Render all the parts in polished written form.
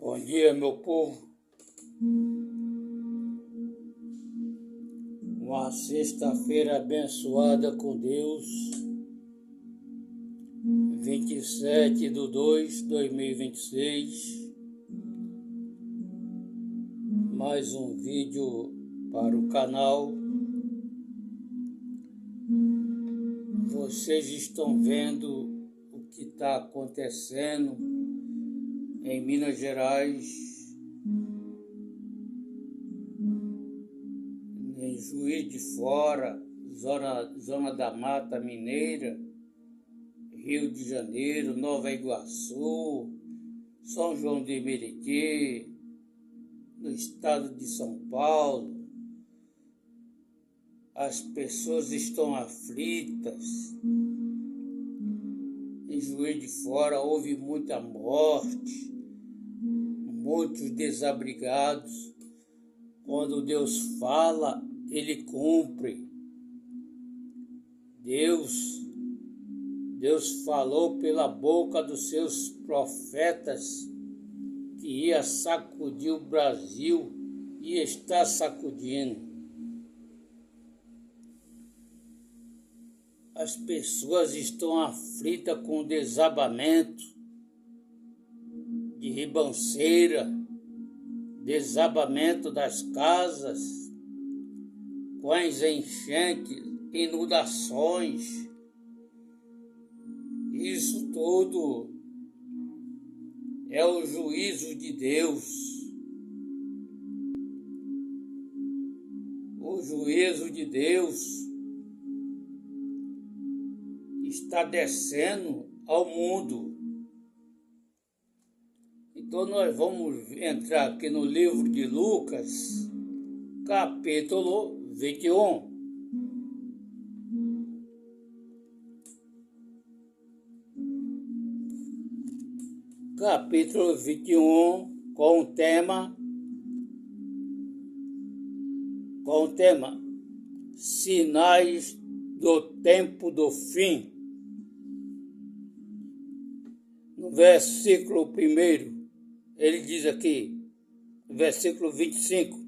Bom dia, meu povo. Uma sexta-feira abençoada com Deus, 27/2/2026. Mais um vídeo para o canal. Vocês estão vendo o que está acontecendo em Minas Gerais, em Juiz de Fora, zona da Mata Mineira, Rio de Janeiro, Nova Iguaçu, São João de Meriti, no estado de São Paulo. As pessoas estão aflitas. Em Juiz de Fora houve muita morte, muitos desabrigados. Quando Deus fala, Ele cumpre. Deus falou pela boca dos seus profetas que ia sacudir o Brasil e está sacudindo. As pessoas estão aflitas com o desabamento de ribanceira, desabamento das casas, com as enchentes, inundações. Isso tudo é o juízo de Deus. O juízo de Deus está descendo ao mundo. Então nós vamos entrar aqui no livro de Lucas, capítulo 21. Capítulo 21, com o tema Sinais do Tempo do Fim. No versículo 1, ele diz aqui, versículo 25,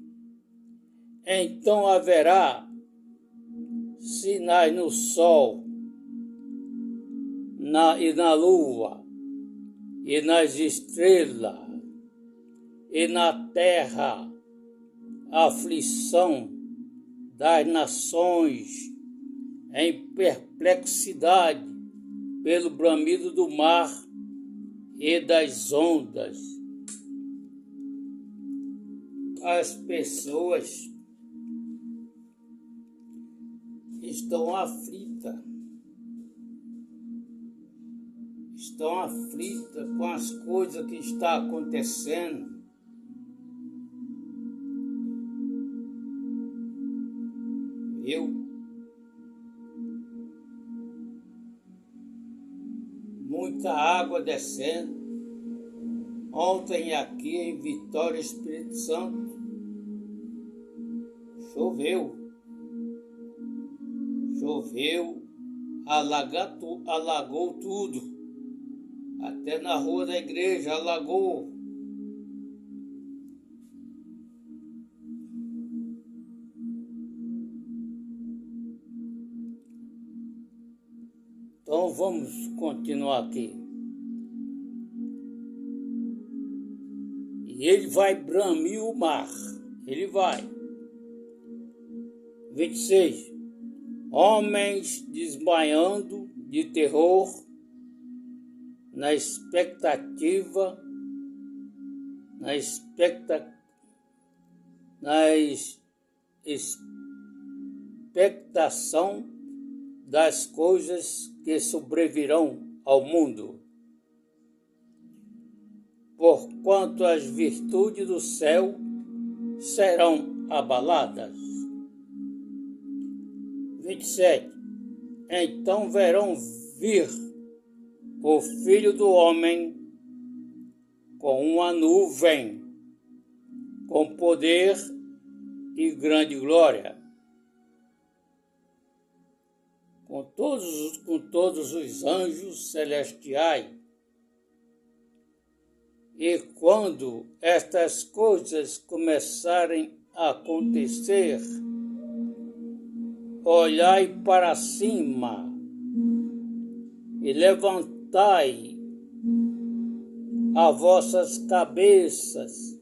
então haverá sinais no sol e na lua, e nas estrelas, e na terra, aflição das nações, em perplexidade pelo bramido do mar e das ondas. As pessoas estão aflitas com as coisas que estão acontecendo. Muita água descendo. Ontem aqui em Vitória, Espírito Santo, choveu, alagou tudo. Até na rua da igreja alagou. Então vamos continuar aqui. E ele vai bramir o mar. Ele vai. 26. Homens desmaiando de terror na expectação das coisas que sobrevirão ao mundo, porquanto as virtudes do céu serão abaladas. 27. Então verão vir o Filho do Homem com uma nuvem, com poder e grande glória. Com todos os anjos celestiais E quando estas coisas começarem a acontecer, olhai para cima e levantai as vossas cabeças,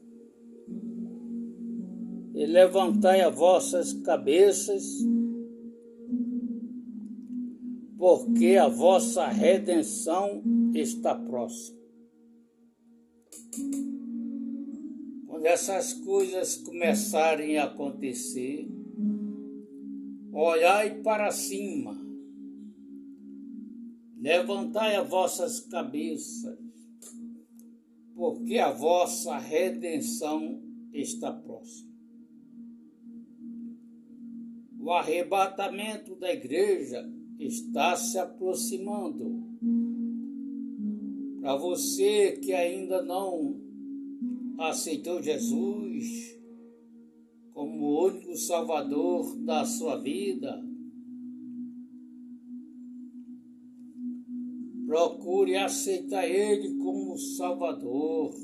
porque a vossa redenção está próxima. Quando essas coisas começarem a acontecer, olhai para cima, levantai as vossas cabeças, porque a vossa redenção está próxima. O arrebatamento da igreja está se aproximando. Para você que ainda não aceitou Jesus como o único Salvador da sua vida, procure aceitar Ele como Salvador.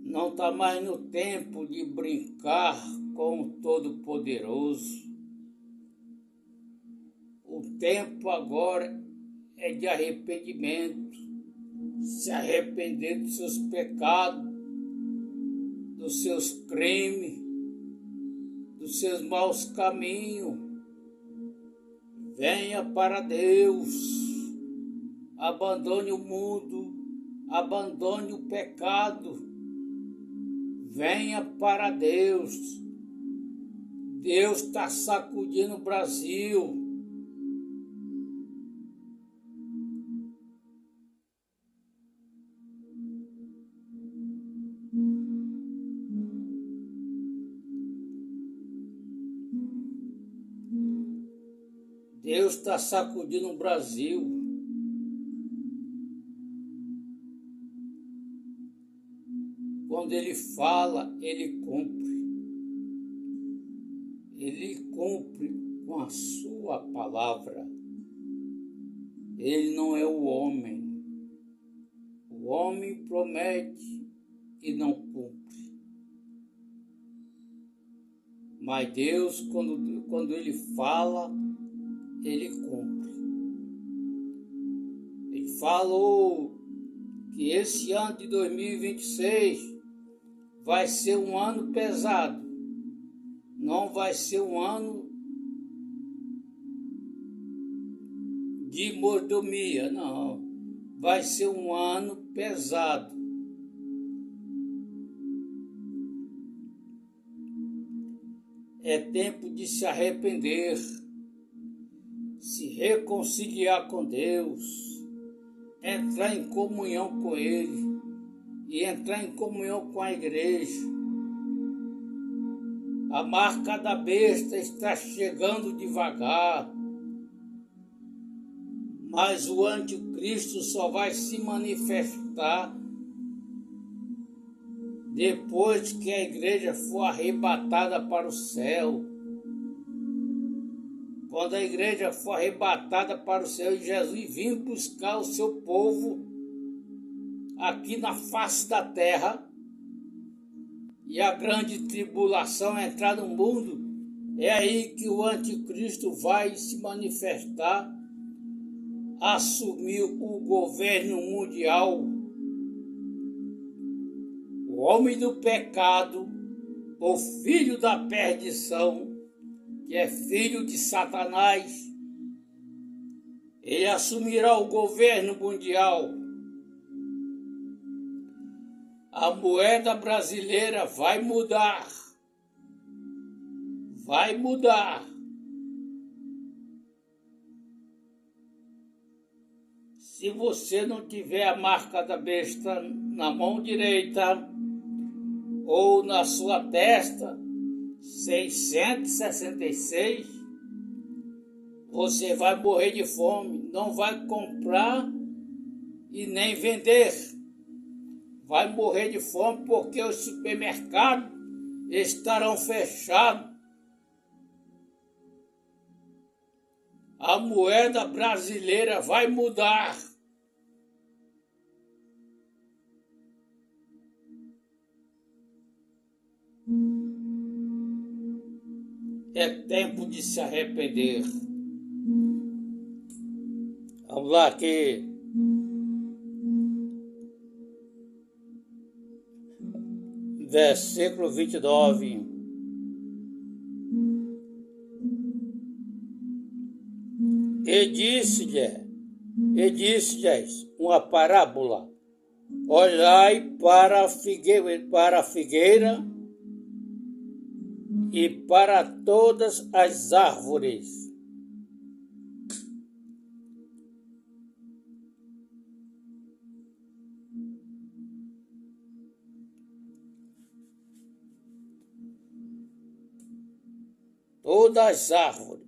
Não está mais no tempo de brincar com o Todo-Poderoso. O tempo agora é de arrependimento. Se arrepender dos seus pecados, dos seus crimes, dos seus maus caminhos. Venha para Deus. Abandone o mundo. Abandone o pecado. Venha para Deus. Deus está sacudindo o Brasil. Deus está sacudindo o Brasil. Quando Ele fala, Ele cumpre. Ele cumpre com a sua palavra. Ele não é o homem. O homem promete e não cumpre. Mas Deus, quando Ele fala, Ele cumpre. Ele falou que esse ano de 2026 vai ser um ano pesado. Não vai ser um ano de mordomia, não. Vai ser um ano pesado. É tempo de se arrepender, se reconciliar com Deus, entrar em comunhão com Ele e entrar em comunhão com a igreja. A marca da besta está chegando devagar, mas o anticristo só vai se manifestar depois que a igreja for arrebatada para o céu. Quando a igreja for arrebatada para o céu e Jesus vir buscar o seu povo aqui na face da terra, e a grande tribulação entrar no mundo, é aí que o anticristo vai se manifestar, assumir o governo mundial. O homem do pecado, o filho da perdição, que é filho de Satanás, ele assumirá o governo mundial. A moeda brasileira vai mudar. Vai mudar. Se você não tiver a marca da besta na mão direita ou na sua testa, 666, você vai morrer de fome, não vai comprar e nem vender. Vai morrer de fome porque os supermercados estarão fechados. A moeda brasileira vai mudar. É tempo de se arrepender. Vamos lá aqui. Versículo 29. E disse-lhes uma parábola: olhai para a figueira e para todas as árvores. Todas as árvores.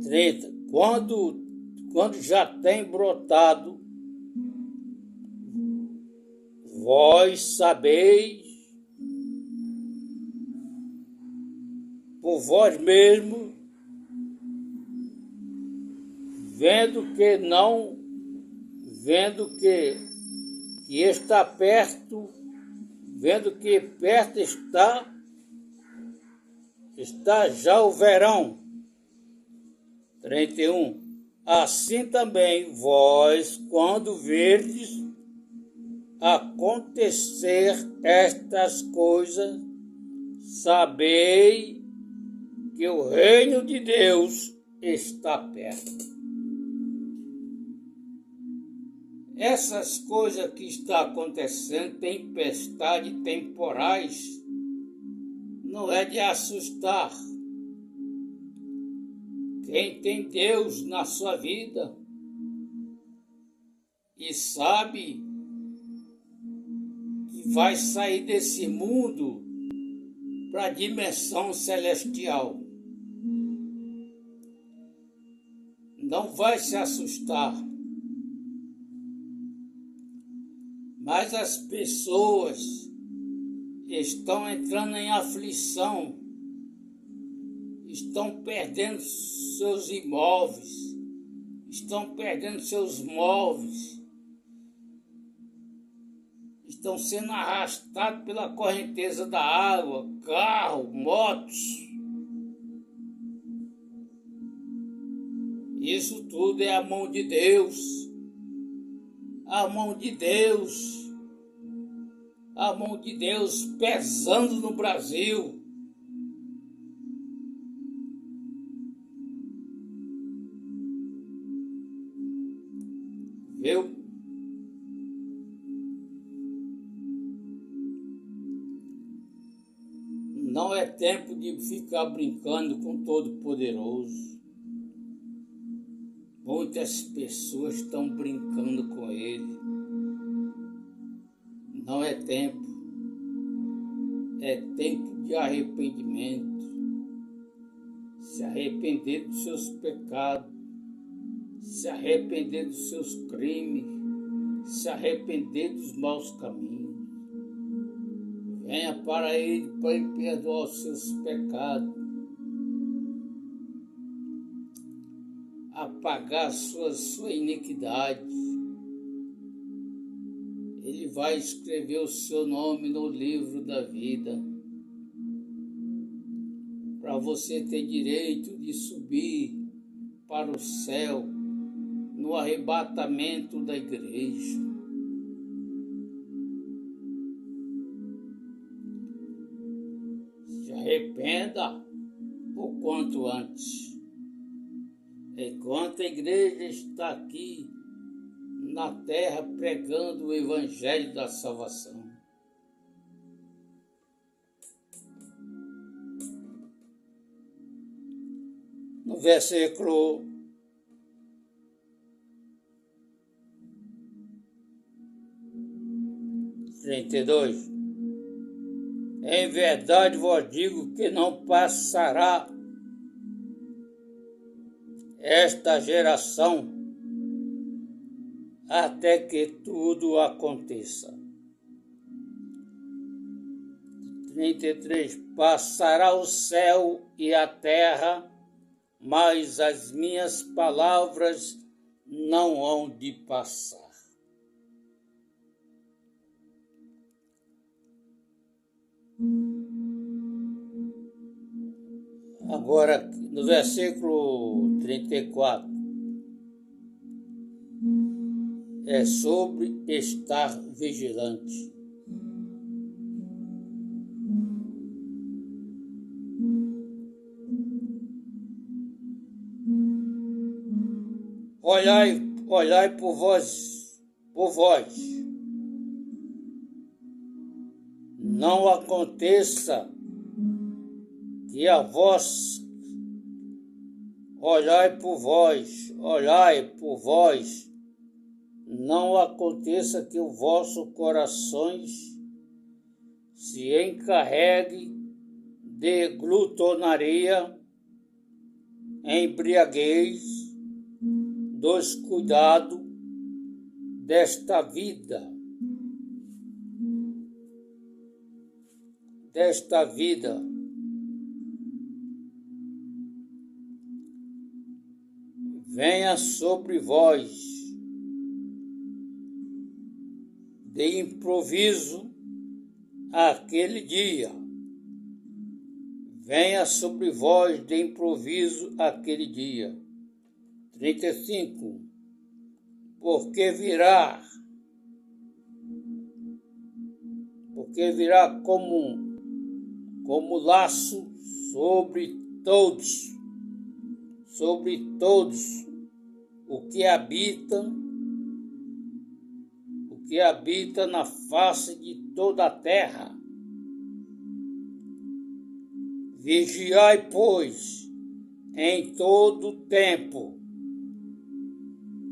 30. Quando já tem brotado, vós sabeis por vós mesmos, vendo que está perto, vendo que perto está já o verão. 31. Assim também vós, quando verdes acontecer estas coisas, sabei que o reino de Deus está perto. Essas coisas que estão acontecendo, tempestade, temporais, não é de assustar. Quem tem Deus na sua vida e sabe que vai sair desse mundo para a dimensão celestial, não vai se assustar. Mas as pessoas estão entrando em aflição, estão perdendo seus imóveis, estão perdendo seus móveis, estão sendo arrastados pela correnteza da água, carro, motos. Isso tudo é a mão de Deus. A mão de Deus. A mão de Deus pesando no Brasil. Viu? Não é tempo de ficar brincando com o Todo-Poderoso. Muitas pessoas estão brincando com ele. Não é tempo. É tempo de arrependimento. Se arrepender dos seus pecados. Se arrepender dos seus crimes. Se arrepender dos maus caminhos. Venha para ele perdoar os seus pecados. Apagar sua iniquidade. Ele vai escrever o seu nome no livro da vida, para você ter direito de subir para o céu no arrebatamento da igreja. Se arrependa o quanto antes. Enquanto a igreja está aqui na terra pregando o evangelho da salvação. No versículo 32. Em verdade vos digo que não passará esta geração até que tudo aconteça. 33. Passará o céu e a terra, mas as minhas palavras não hão de passar. Agora, no versículo 34, é sobre estar vigilante. Olhai por vós. Não aconteça que a vós olhai por vós, não aconteça que o vosso corações se encarregue de glutonaria, embriaguez, dos cuidados desta vida. Venha sobre vós de improviso aquele dia. Venha sobre vós de improviso aquele dia. 35. Porque virá como laço sobre todos o que habita na face de toda a terra. Vigiai, pois, em todo o tempo,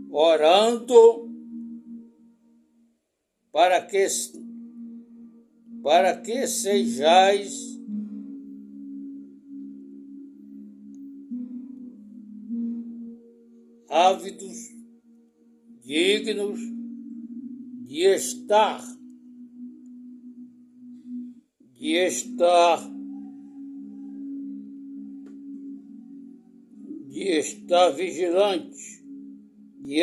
orando para que sejais ávidos, dignos de estar vigilante, de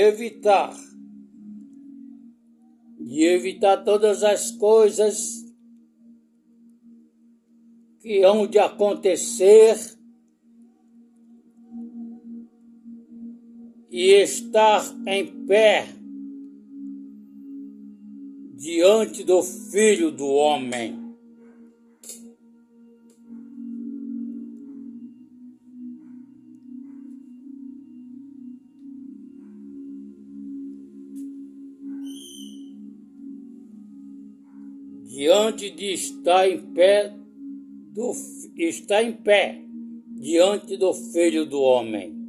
evitar todas as coisas que hão de acontecer e estar em pé diante do Filho do Homem. Diante de estar em pé diante do Filho do Homem.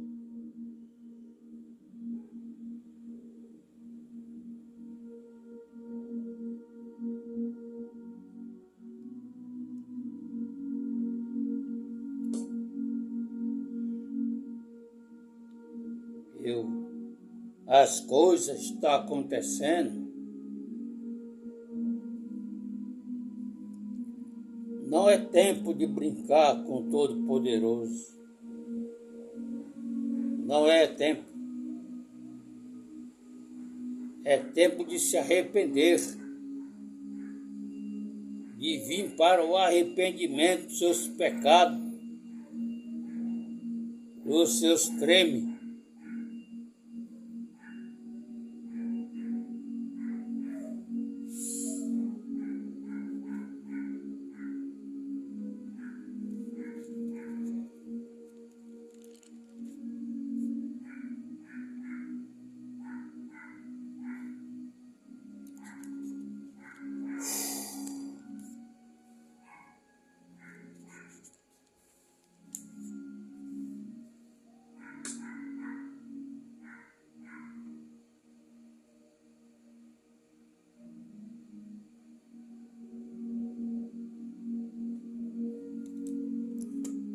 As coisas estão acontecendo. Não é tempo de brincar com o Todo-Poderoso. Não é tempo. É tempo de se arrepender. De vir para o arrependimento dos seus pecados, dos seus crimes.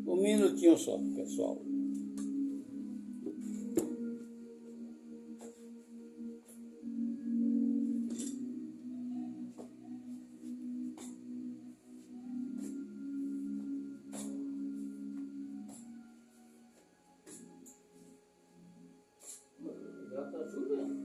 Um minutinho só, pessoal. Já está chovendo.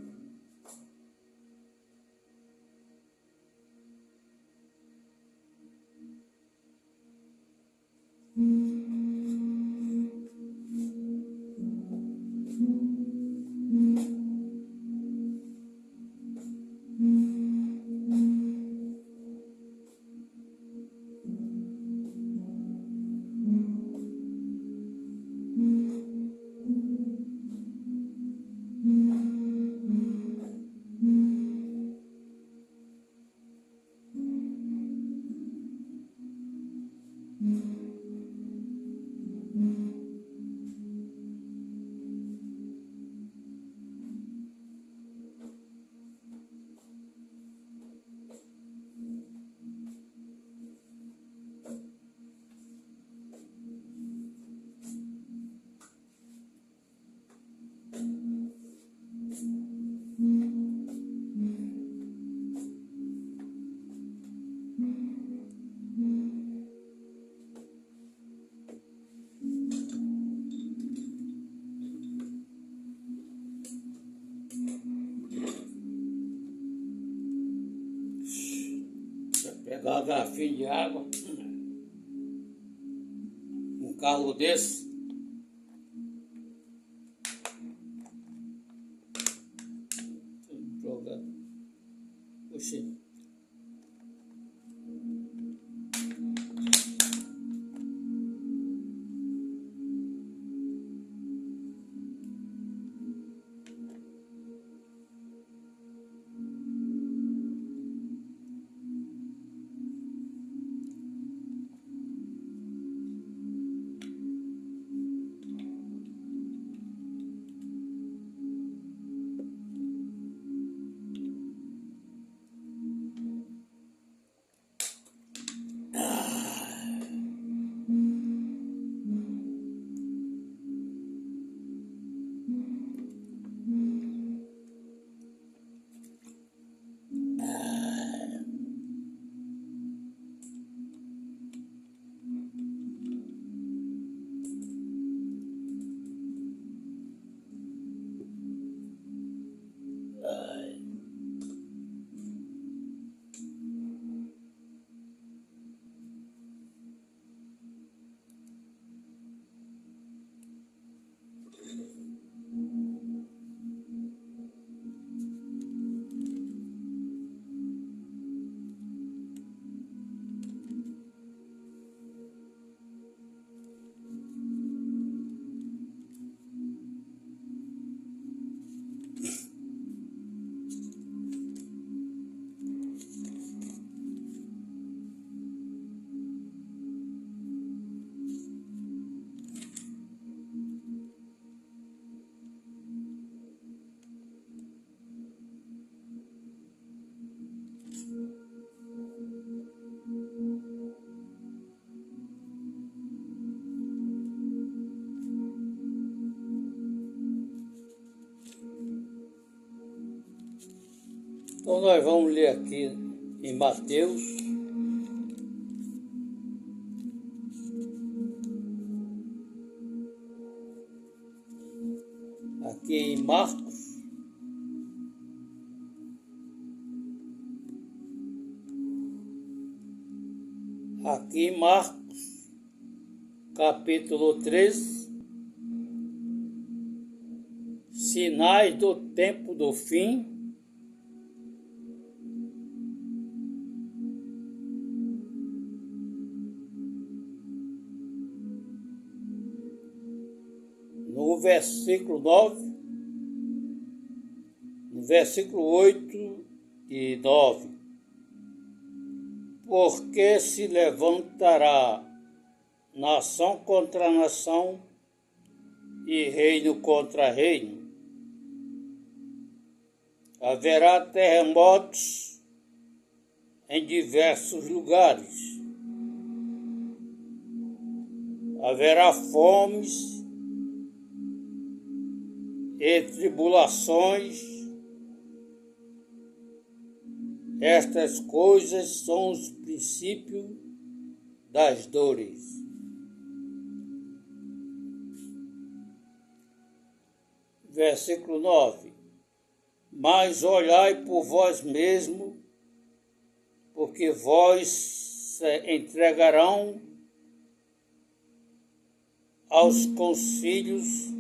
pegar uma garrafinha de água, um carro desse, joga, puxa. Então nós vamos ler aqui em Mateus, aqui em Marcos, aqui em Marcos, capítulo 13, sinais do tempo do fim. No versículo 9, no versículo 8 e 9. Porque se levantará nação contra nação e reino contra reino. Haverá terremotos em diversos lugares. Haverá fomes e tribulações. Estas coisas são os princípios das dores. Versículo 9. Mas olhai por vós mesmos, porque vós se entregarão aos concílios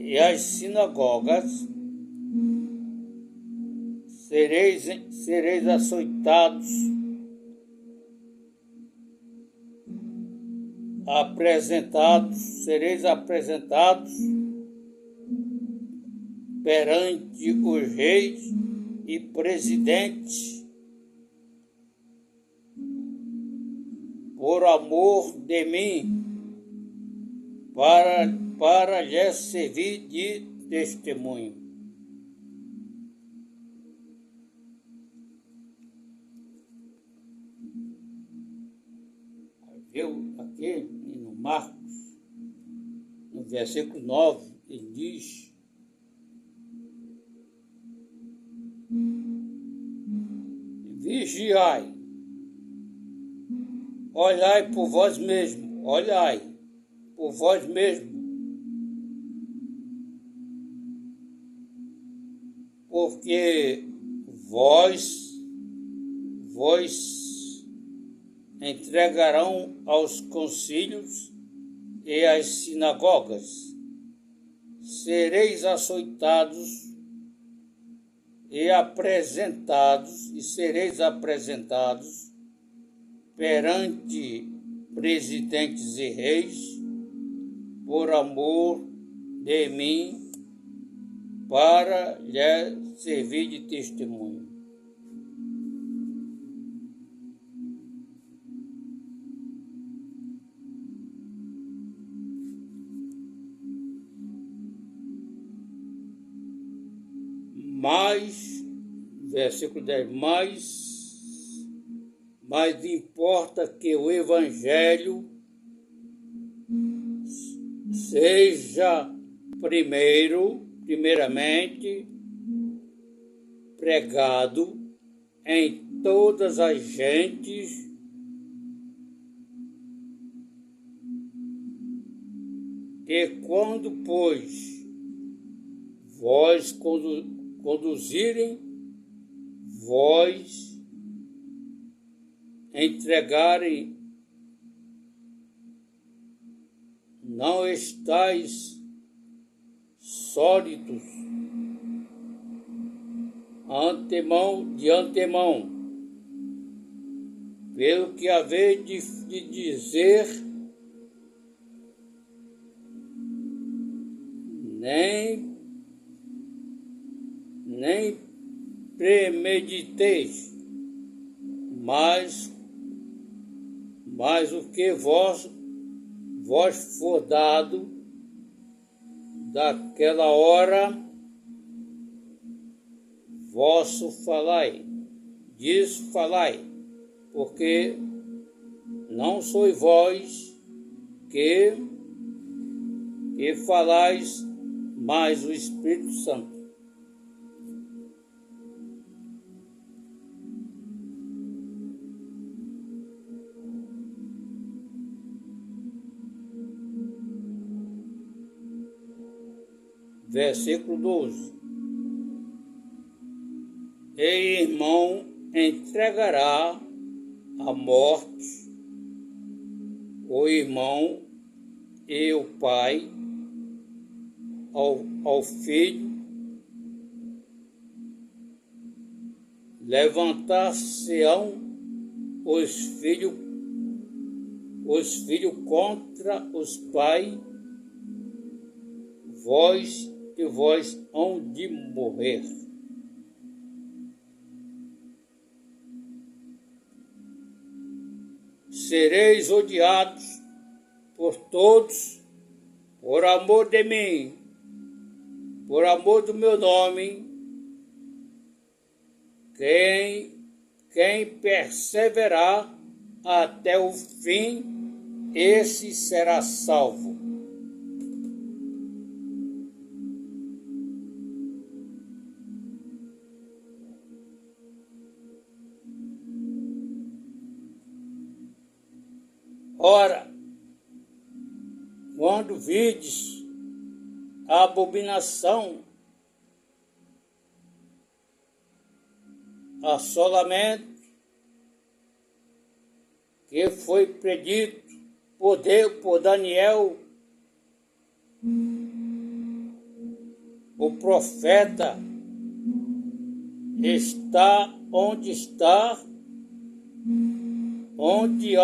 e às sinagogas, sereis açoitados, sereis apresentados perante os reis e presidentes por amor de mim, para lhes servir de testemunho. Viu aqui no Marcos, no versículo 9, ele diz: vigiai, olhai por vós mesmos, olhai por vós mesmos, porque vós vós entregarão aos concílios e às sinagogas, sereis açoitados sereis apresentados perante presidentes e reis, por amor de mim, para lhe servir de testemunho. Mas, versículo 10, mas importa que o Evangelho seja primeiramente pregado em todas as gentes, e quando, pois, vós conduzirem, vós entregarem, não estáis sólidos de antemão, pelo que haver de dizer, nem premediteis, mas o que vós for dado daquela hora, vosso falai, disso falai, porque não sois vós que falais, mas o Espírito Santo. Versículo 12. E irmão entregará à morte o irmão e o pai ao filho, levantar-se-ão os filhos contra os pais, vós hão de morrer. Sereis odiados por todos, por amor de mim, por amor do meu nome. Quem perseverar até o fim, esse será salvo. Ora, quando vides a abominação, assolamento, que foi predito por Daniel, o profeta, está onde está, onde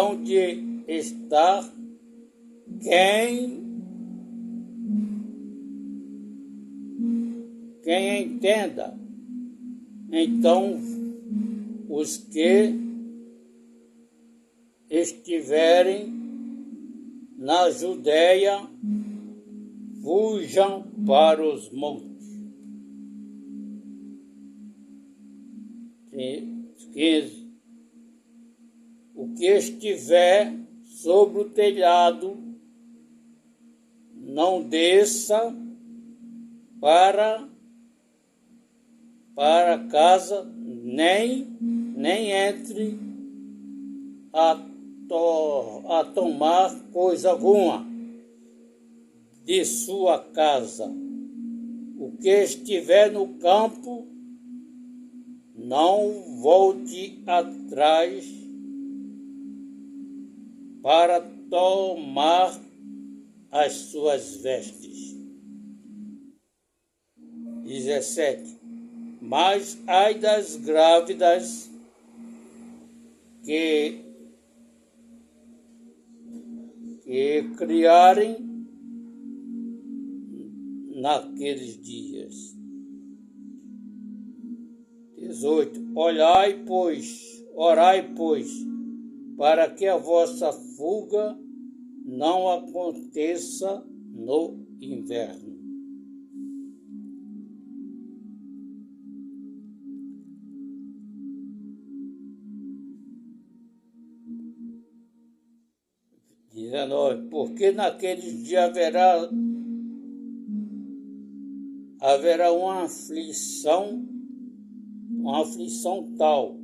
está quem entenda. Então, os que estiverem na Judéia, fujam para os montes. 15. O que estiver sobre o telhado, não desça para casa, nem entre a tomar coisa alguma de sua casa. O que estiver no campo, não volte atrás para tomar as suas vestes. 17. Mas ai das grávidas que criarem naqueles dias. 18. Orai, pois, para que a vossa fuga não aconteça no inverno. Porque naqueles dias haverá uma aflição tal,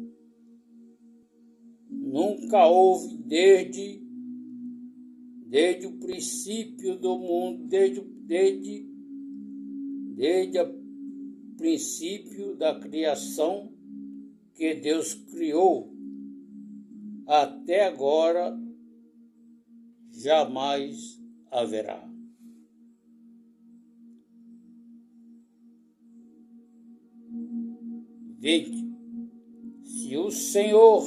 nunca houve desde o princípio do mundo, desde o princípio da criação que Deus criou, até agora jamais haverá. Se o Senhor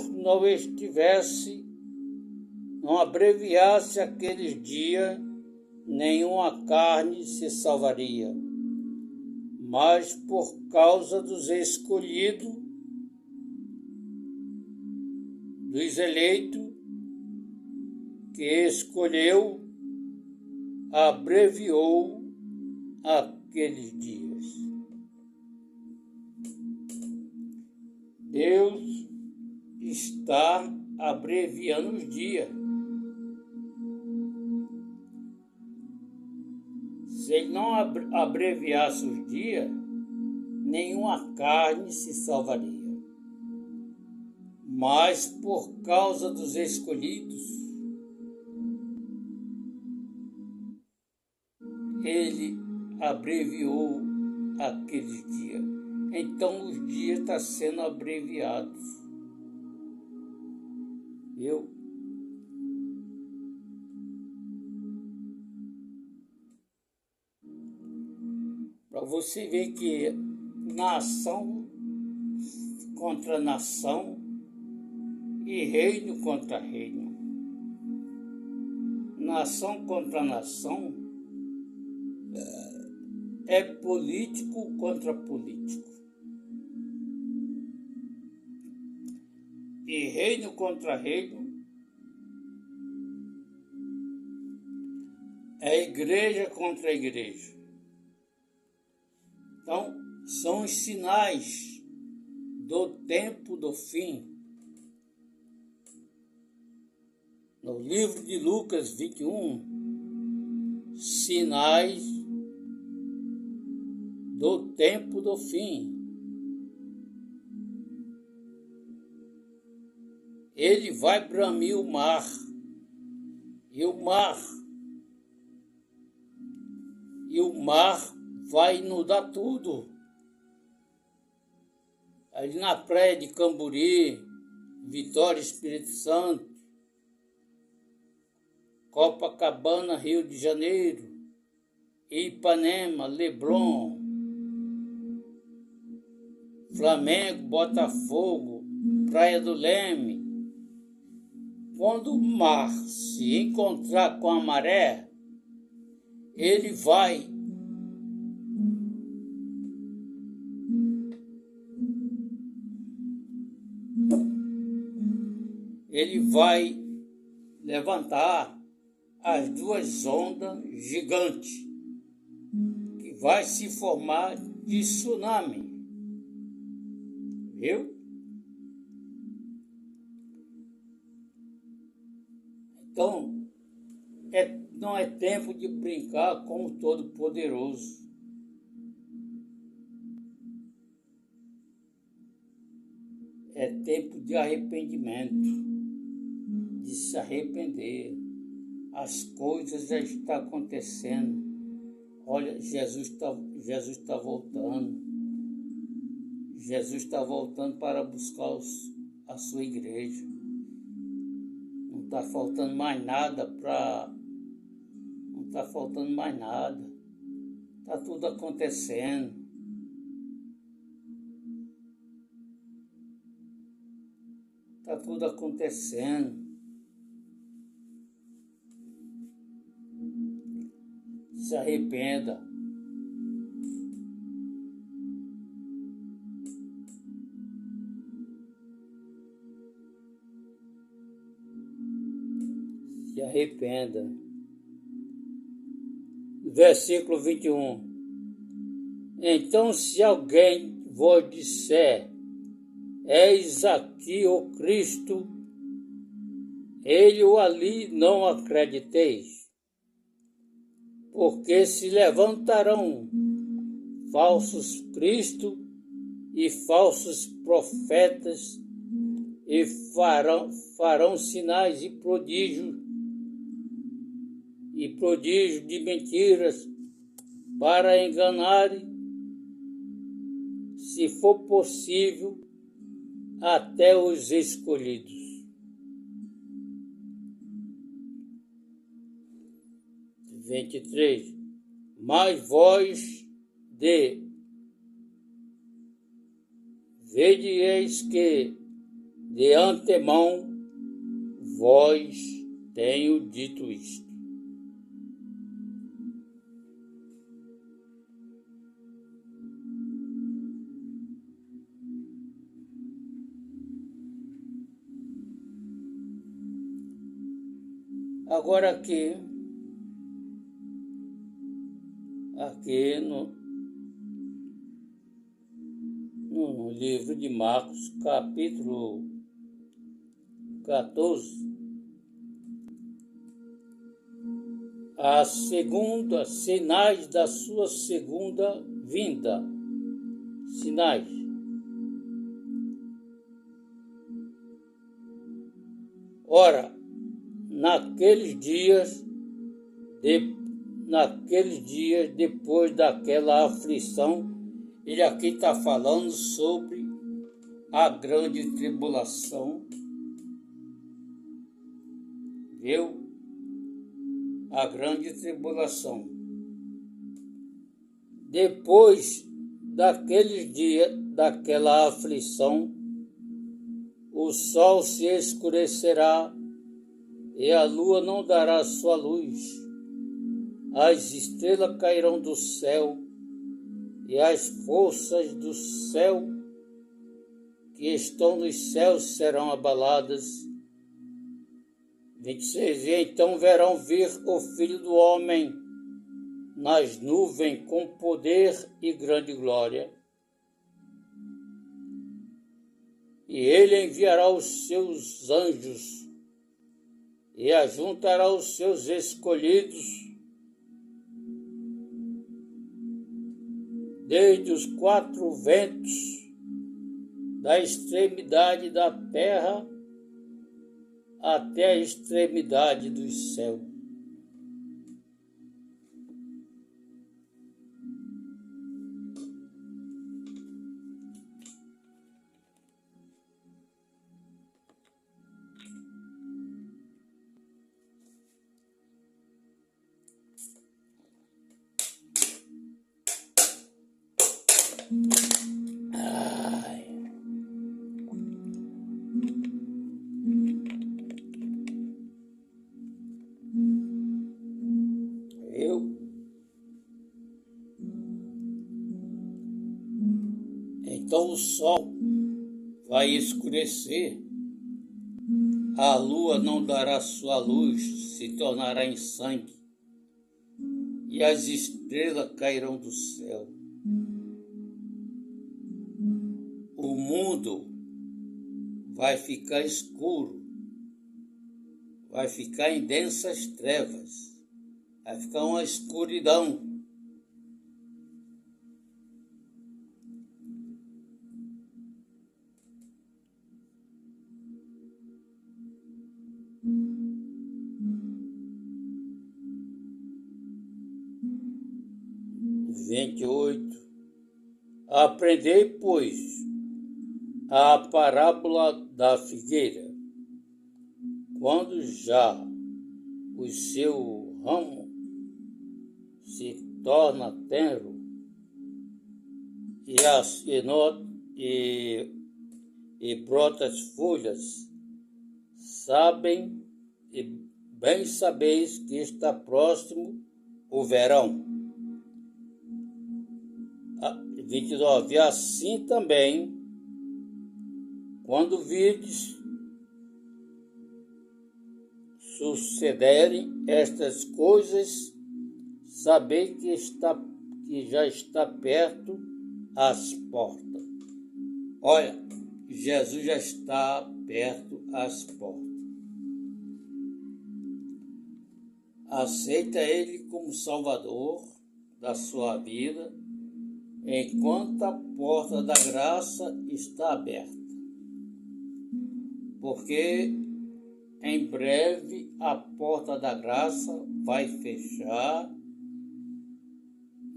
não abreviasse aqueles dias, nenhuma carne se salvaria. Mas por causa dos escolhidos, dos eleitos, que escolheu, abreviou aqueles dias. Deus está abreviando os dias. Se ele não abreviasse os dias, nenhuma carne se salvaria. Mas por causa dos escolhidos, ele abreviou aqueles dias. Então os dias estão sendo abreviados. Viu? Para você ver que nação contra nação e reino contra reino. Nação contra nação é político contra político. E reino contra reino é igreja contra igreja. Então, são os sinais do tempo do fim. No livro de Lucas 21, sinais do tempo do fim. Ele vai bramir o mar, e o mar vai inundar tudo. Ali na praia de Camburi, Vitória, Espírito Santo, Copacabana, Rio de Janeiro, Ipanema, Leblon, Flamengo, Botafogo, Praia do Leme. Quando o mar se encontrar com a maré, ele vai levantar as duas ondas gigantes, que vai se formar de tsunami. Viu? Então, não é tempo de brincar com o Todo-Poderoso. É tempo de arrependimento, de se arrepender. As coisas já estão acontecendo. Olha, Jesus está voltando. Jesus está voltando para buscar a sua igreja. Não está faltando mais nada Não está faltando mais nada. Está tudo acontecendo. Está tudo acontecendo. Se arrependa. Se arrependa. Versículo 21. Então, se alguém vos disser, eis aqui o Cristo, ele ou ali, não acrediteis, porque se levantarão falsos Cristo e falsos profetas e farão sinais e prodígios de mentiras para enganarem, se for possível, até os escolhidos. Vinte e três. Mas vós vede eis que de antemão vós tenho dito isto. Agora aqui no livro de Marcos, capítulo 14, sinais da sua segunda vinda. Sinais. Ora, naqueles dias depois daquela aflição, ele aqui está falando sobre a grande tribulação, viu? A grande tribulação. Depois daqueles dias, daquela aflição, o sol se escurecerá e a lua não dará sua luz. As estrelas cairão do céu e as forças do céu que estão nos céus serão abaladas. 26. E então verão vir o Filho do Homem nas nuvens com poder e grande glória. E ele enviará os seus anjos e ajuntará os seus escolhidos desde os quatro ventos da extremidade da terra até a extremidade dos céus. Ai. Então o sol vai escurecer, a lua não dará sua luz, se tornará em sangue, e as estrelas cairão do céu. O mundo vai ficar escuro, vai ficar em densas trevas, vai ficar uma escuridão. Aprendei, pois, a parábola da figueira. Quando já o seu ramo se torna tenro e brota as folhas, bem sabeis que está próximo o verão. 29. Assim também, quando virdes sucederem estas coisas, sabei que já está perto as portas. Olha, Jesus já está perto as portas. Aceita Ele como Salvador da sua vida, enquanto a porta da graça está aberta. Porque em breve a porta da graça vai fechar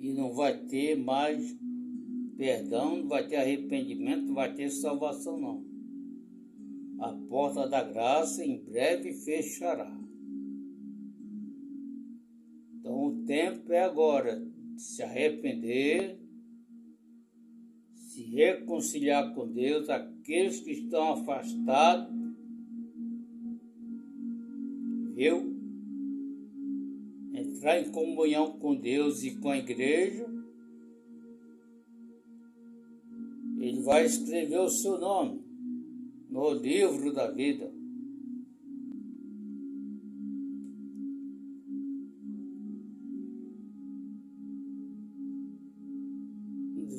e não vai ter mais perdão, não vai ter arrependimento, não vai ter salvação não. A porta da graça em breve fechará. Então o tempo é agora de se arrepender, se reconciliar com Deus, aqueles que estão afastados, viu? Entrar em comunhão com Deus e com a igreja. Ele vai escrever o seu nome no livro da vida.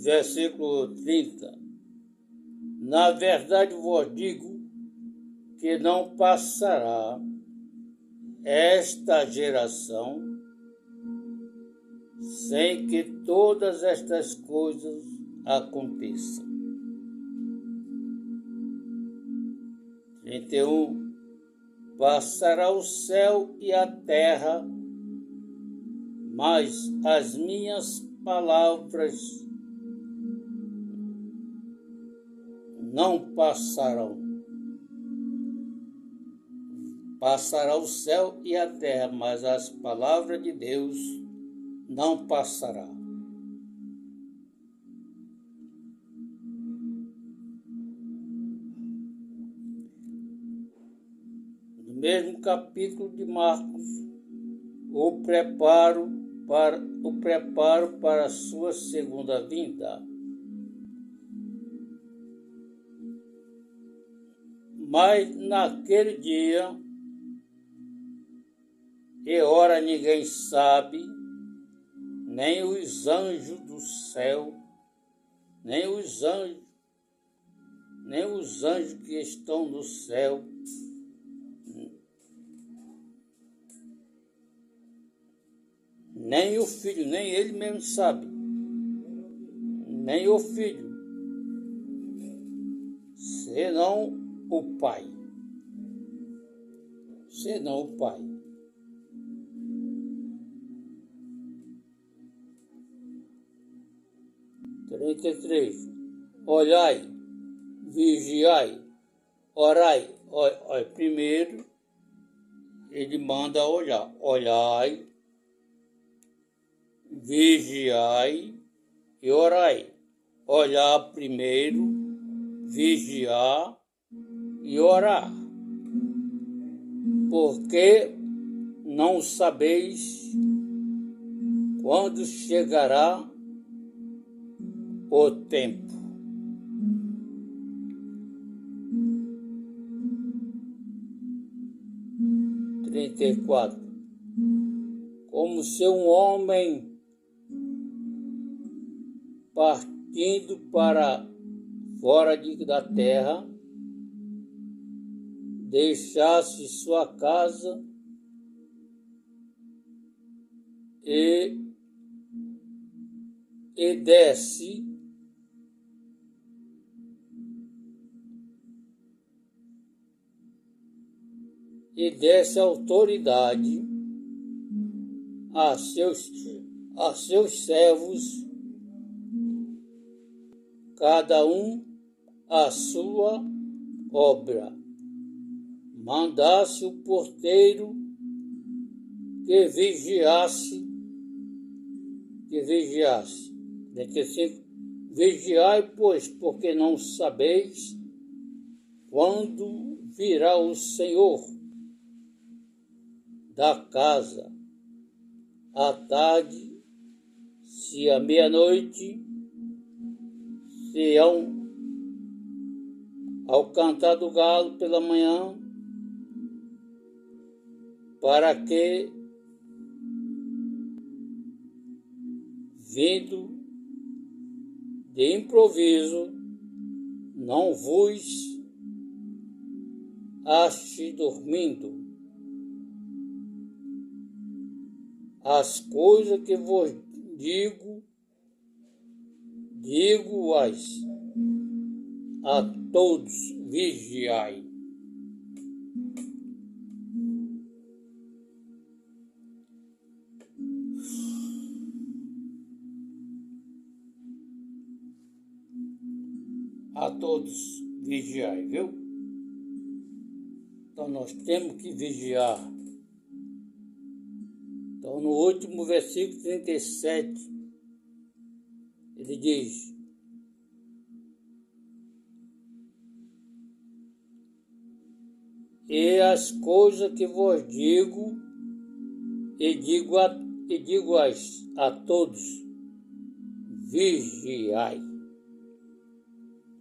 Versículo 30. Na verdade vos digo que não passará esta geração sem que todas estas coisas aconteçam. 31. Passará o céu e a terra, mas as minhas palavras não passarão. Passará o céu e a terra, mas as palavras de Deus não passará. No mesmo capítulo de Marcos, o preparo para a sua segunda vinda. Mas naquele dia e hora ninguém sabe, nem os anjos do céu, nem os anjos que estão no céu, nem o Filho, nem ele mesmo sabe, nem o Filho, senão o Pai. Senão o Pai. 33. Olhai, vigiai, orai. Olha, primeiro, ele manda olhar. Olhai, vigiai e orai. Olhar primeiro, vigiar e orar. Porque não sabeis quando chegará o tempo. Trinta e quatro. Como se um homem partindo para fora da terra deixasse sua casa e desse autoridade a seus servos, cada um a sua obra. Mandasse o porteiro que vigiasse. 35. Vigiai, pois, porque não sabeis quando virá o Senhor da casa, à tarde, se à meia-noite, se ao cantar do galo pela manhã, para que, vindo de improviso, não vos ache dormindo. As coisas que vos digo-as a todos, vigiai. A todos, vigiai, viu? Então nós temos que vigiar. Então no último versículo 37, ele diz: e as coisas que vos digo, e digo-as a todos, vigiai.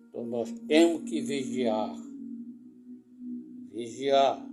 Então nós temos que vigiar. Vigiar.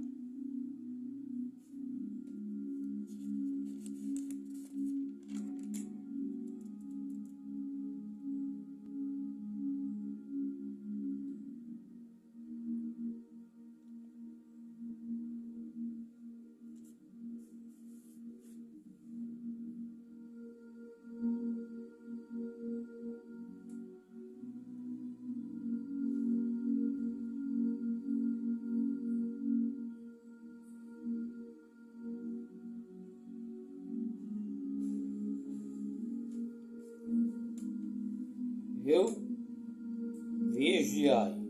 Viu? Vigiai.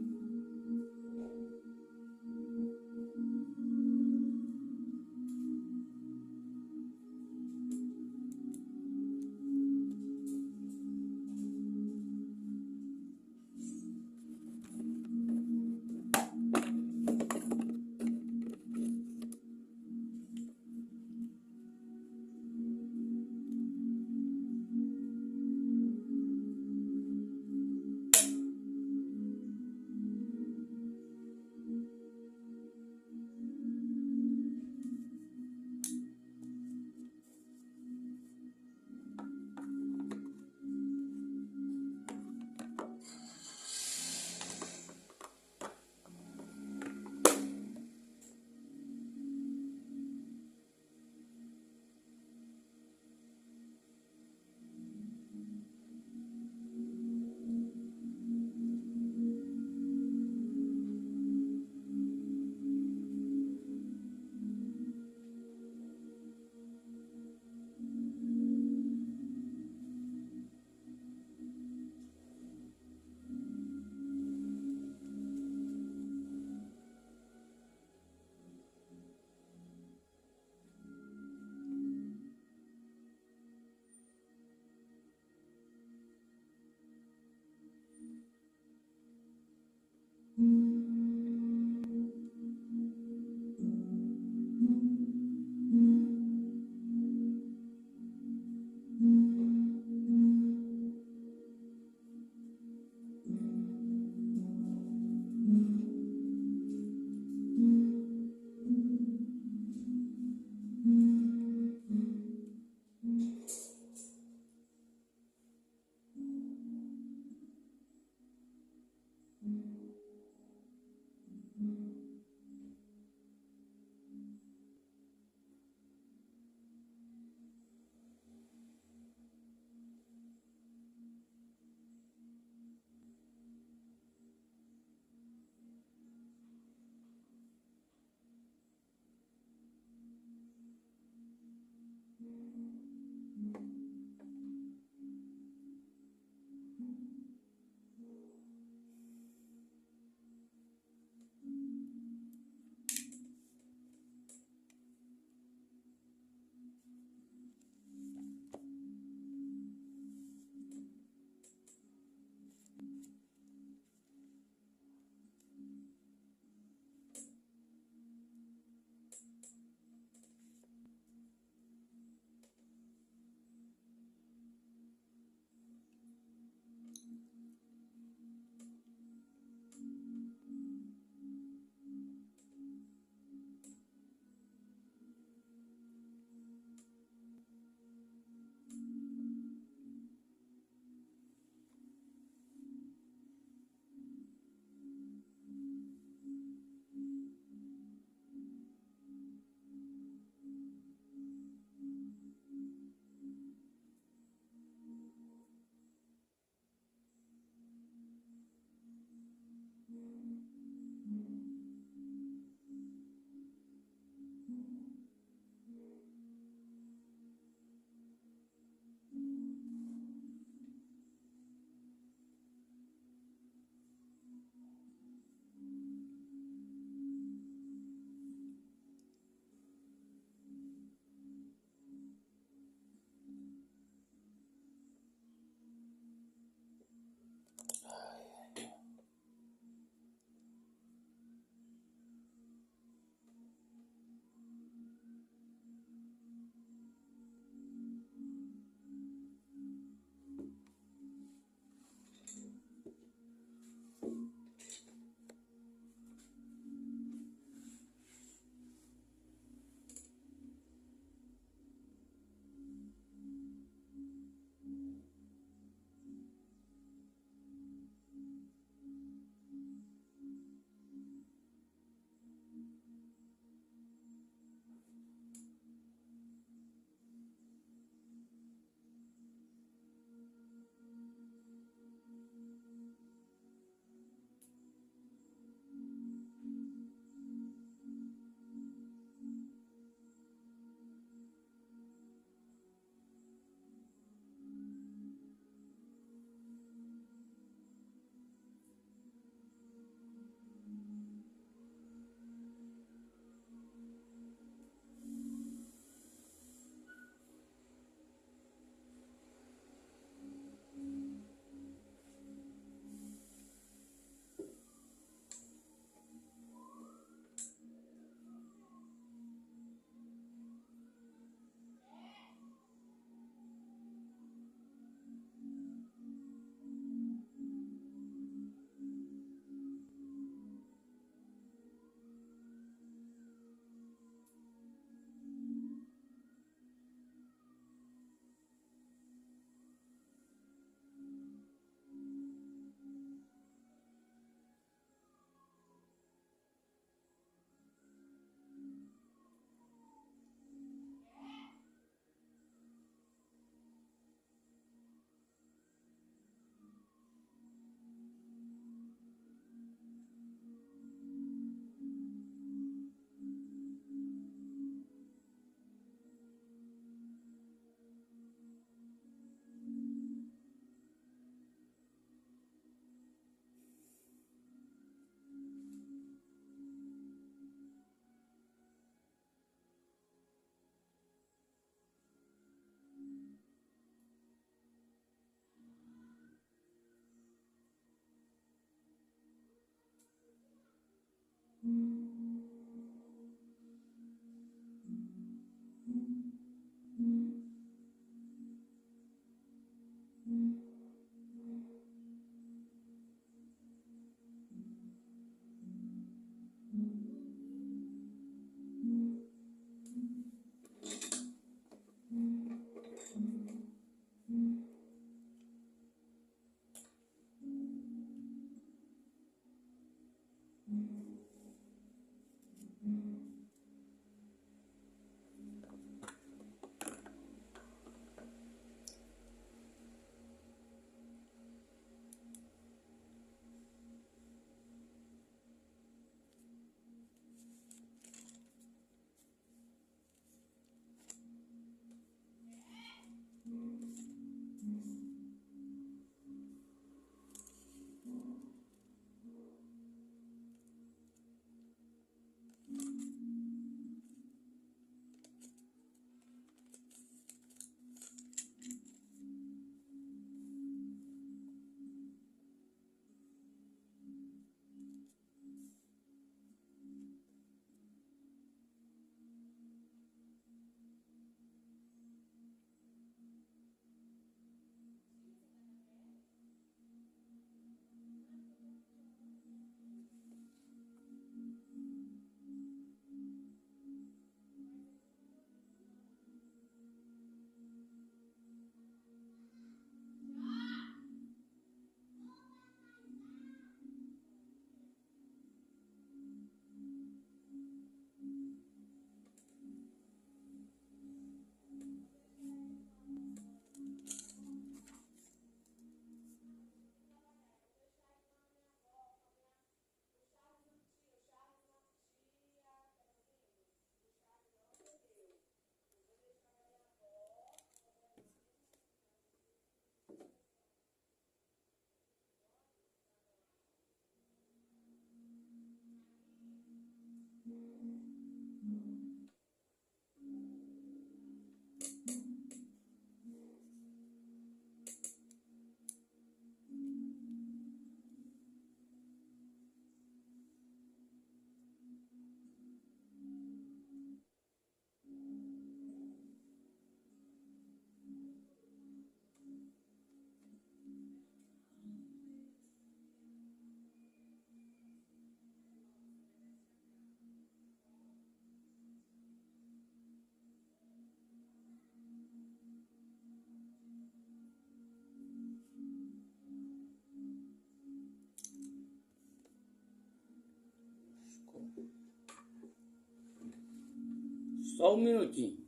Só um minutinho.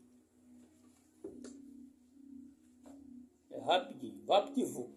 É rapidinho. VaptVup.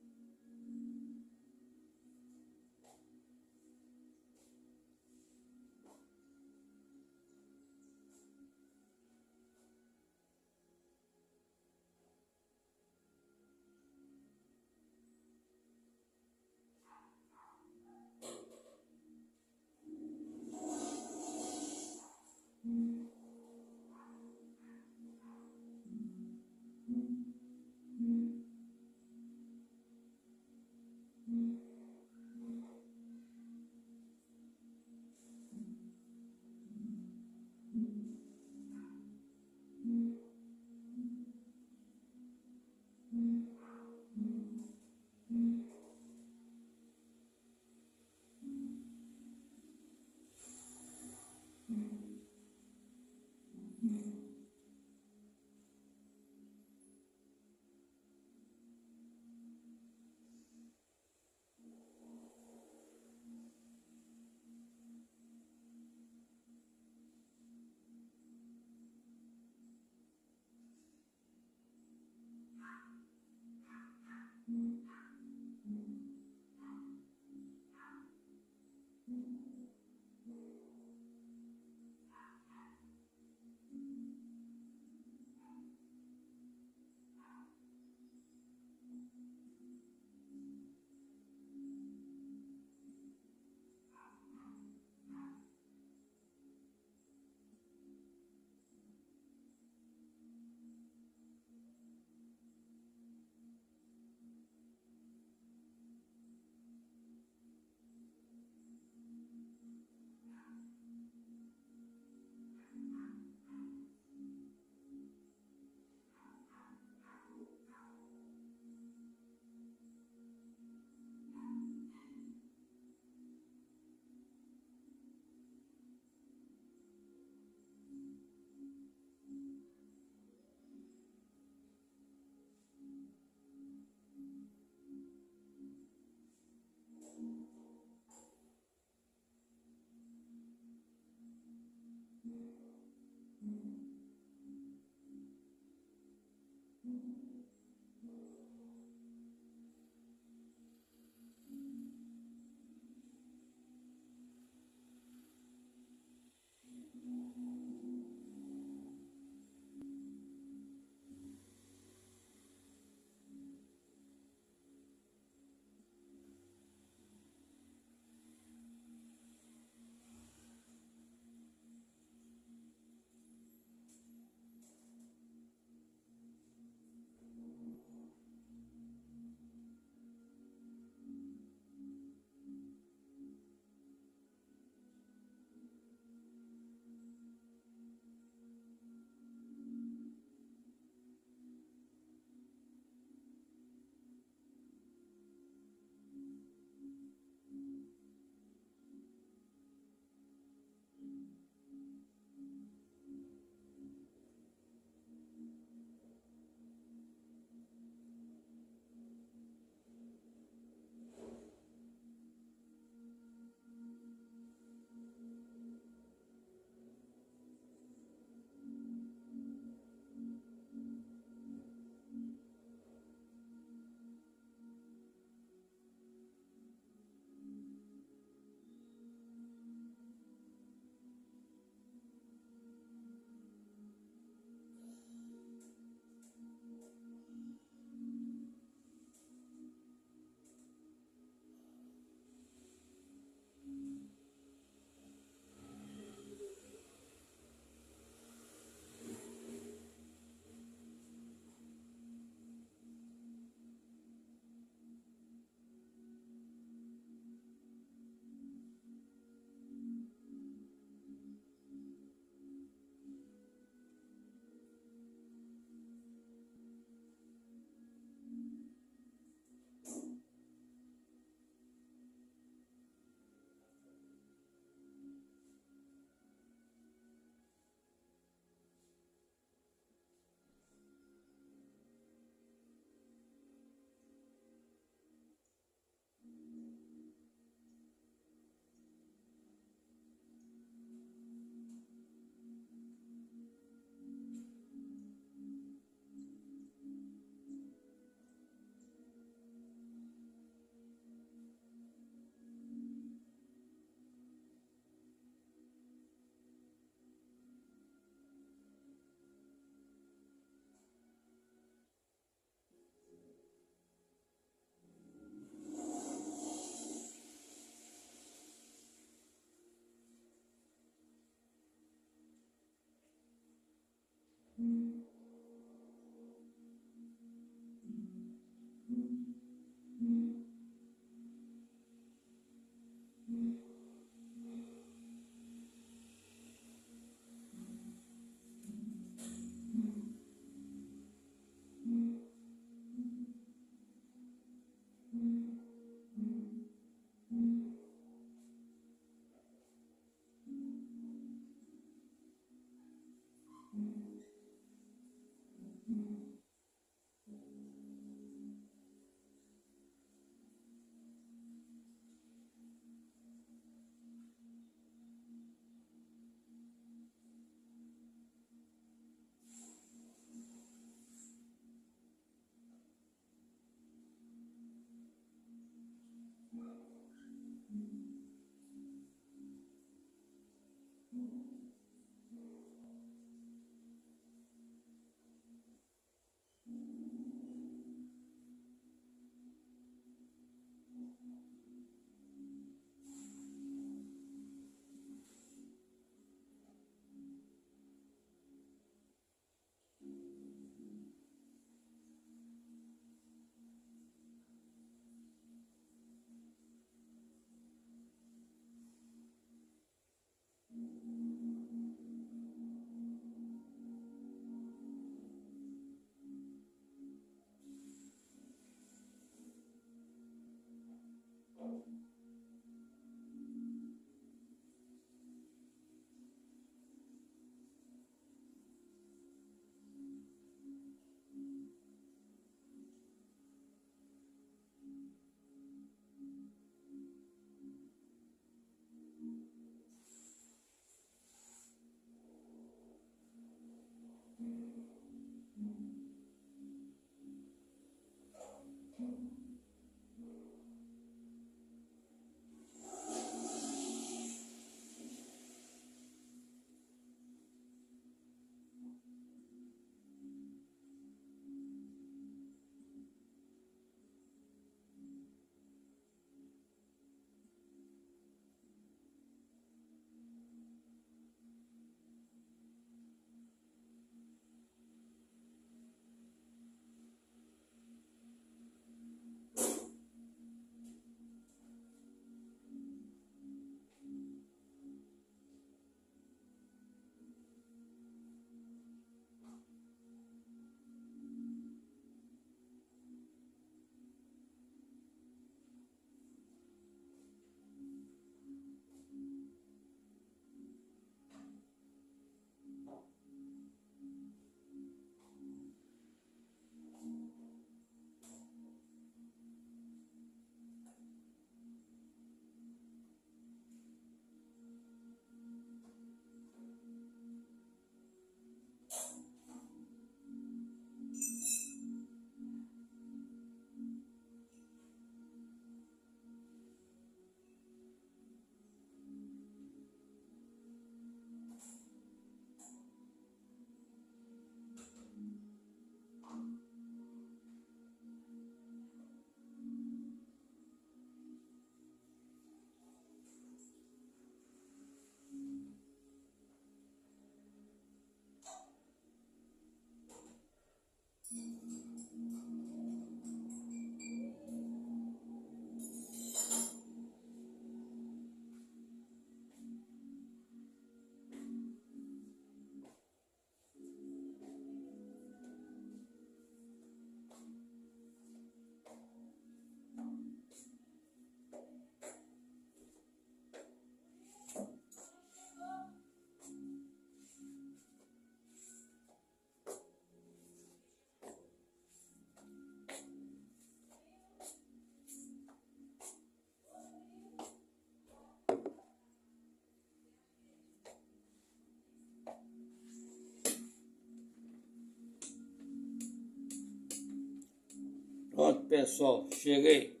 Pronto, pessoal, cheguei.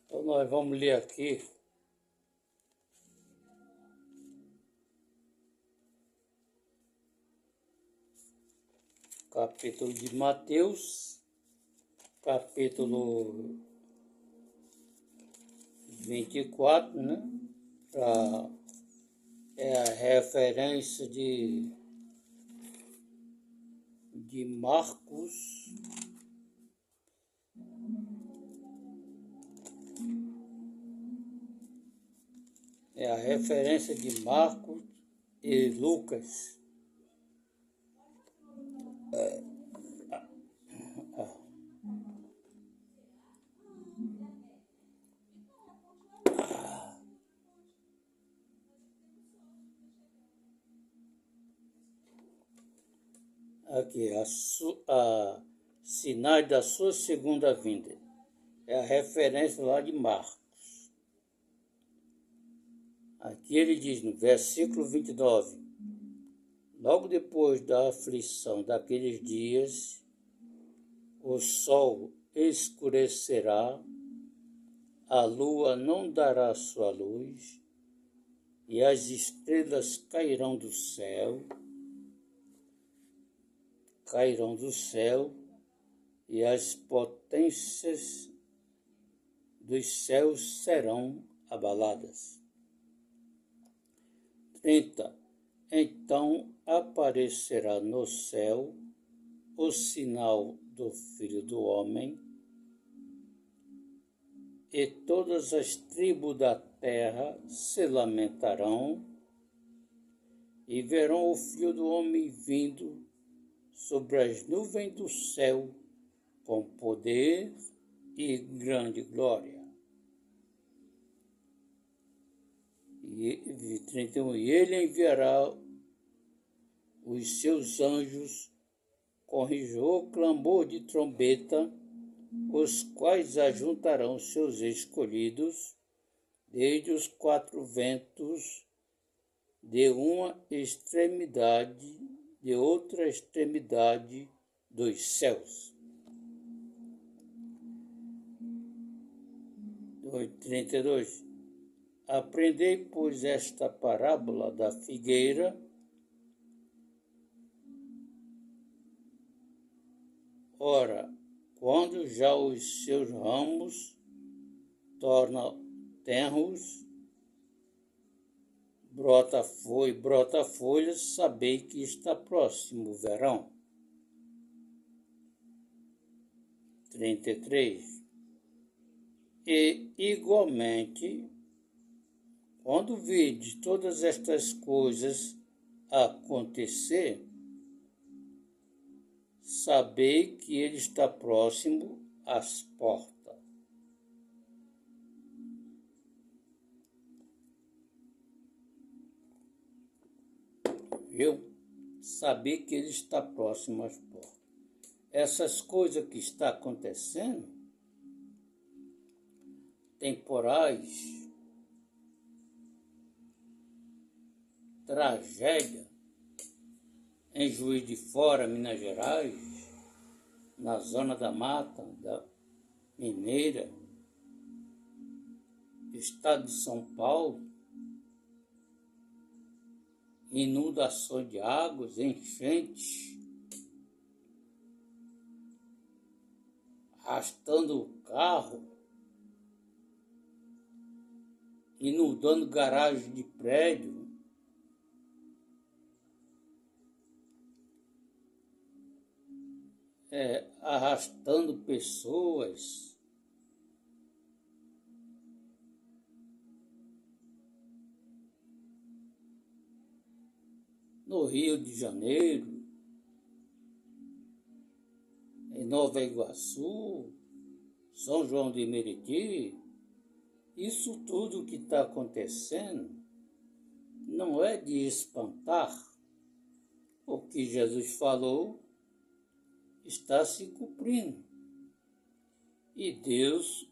Então nós vamos ler aqui capítulo de Mateus, capítulo 24, né? É a referência de Marcos. É a referência de Marcos e Lucas. Aqui, a sinais da sua segunda vinda. É a referência lá de Marcos. Aqui ele diz no versículo 29, logo depois da aflição daqueles dias, o sol escurecerá, a lua não dará sua luz, e as estrelas cairão do céu, e as potências dos céus serão abaladas. 30. Então aparecerá no céu o sinal do Filho do Homem, e todas as tribos da terra se lamentarão e verão o Filho do Homem vindo sobre as nuvens do céu com poder e grande glória. E 31. E ele enviará os seus anjos com rigor clamor de trombeta, os quais ajuntarão seus escolhidos desde os quatro ventos, de uma extremidade, de outra extremidade dos céus. 32. Aprendei, pois, esta parábola da figueira. Ora, quando já os seus ramos tornam tenros, brota folhas, sabei que está próximo o verão. 33. E, igualmente, quando virdes todas estas coisas acontecer, sabei que ele está próximo às portas. Viu? Saber que ele está próximo às portas. Essas coisas que estão acontecendo, temporais, tragédia, em Juiz de Fora, Minas Gerais, na zona da Mata, da Mineira, estado de São Paulo, inundação de águas, enchentes, arrastando o carro, inundando garagem de prédio, arrastando pessoas. No Rio de Janeiro, em Nova Iguaçu, São João de Meriti, isso tudo que está acontecendo não é de espantar. O que Jesus falou está se cumprindo. E Deus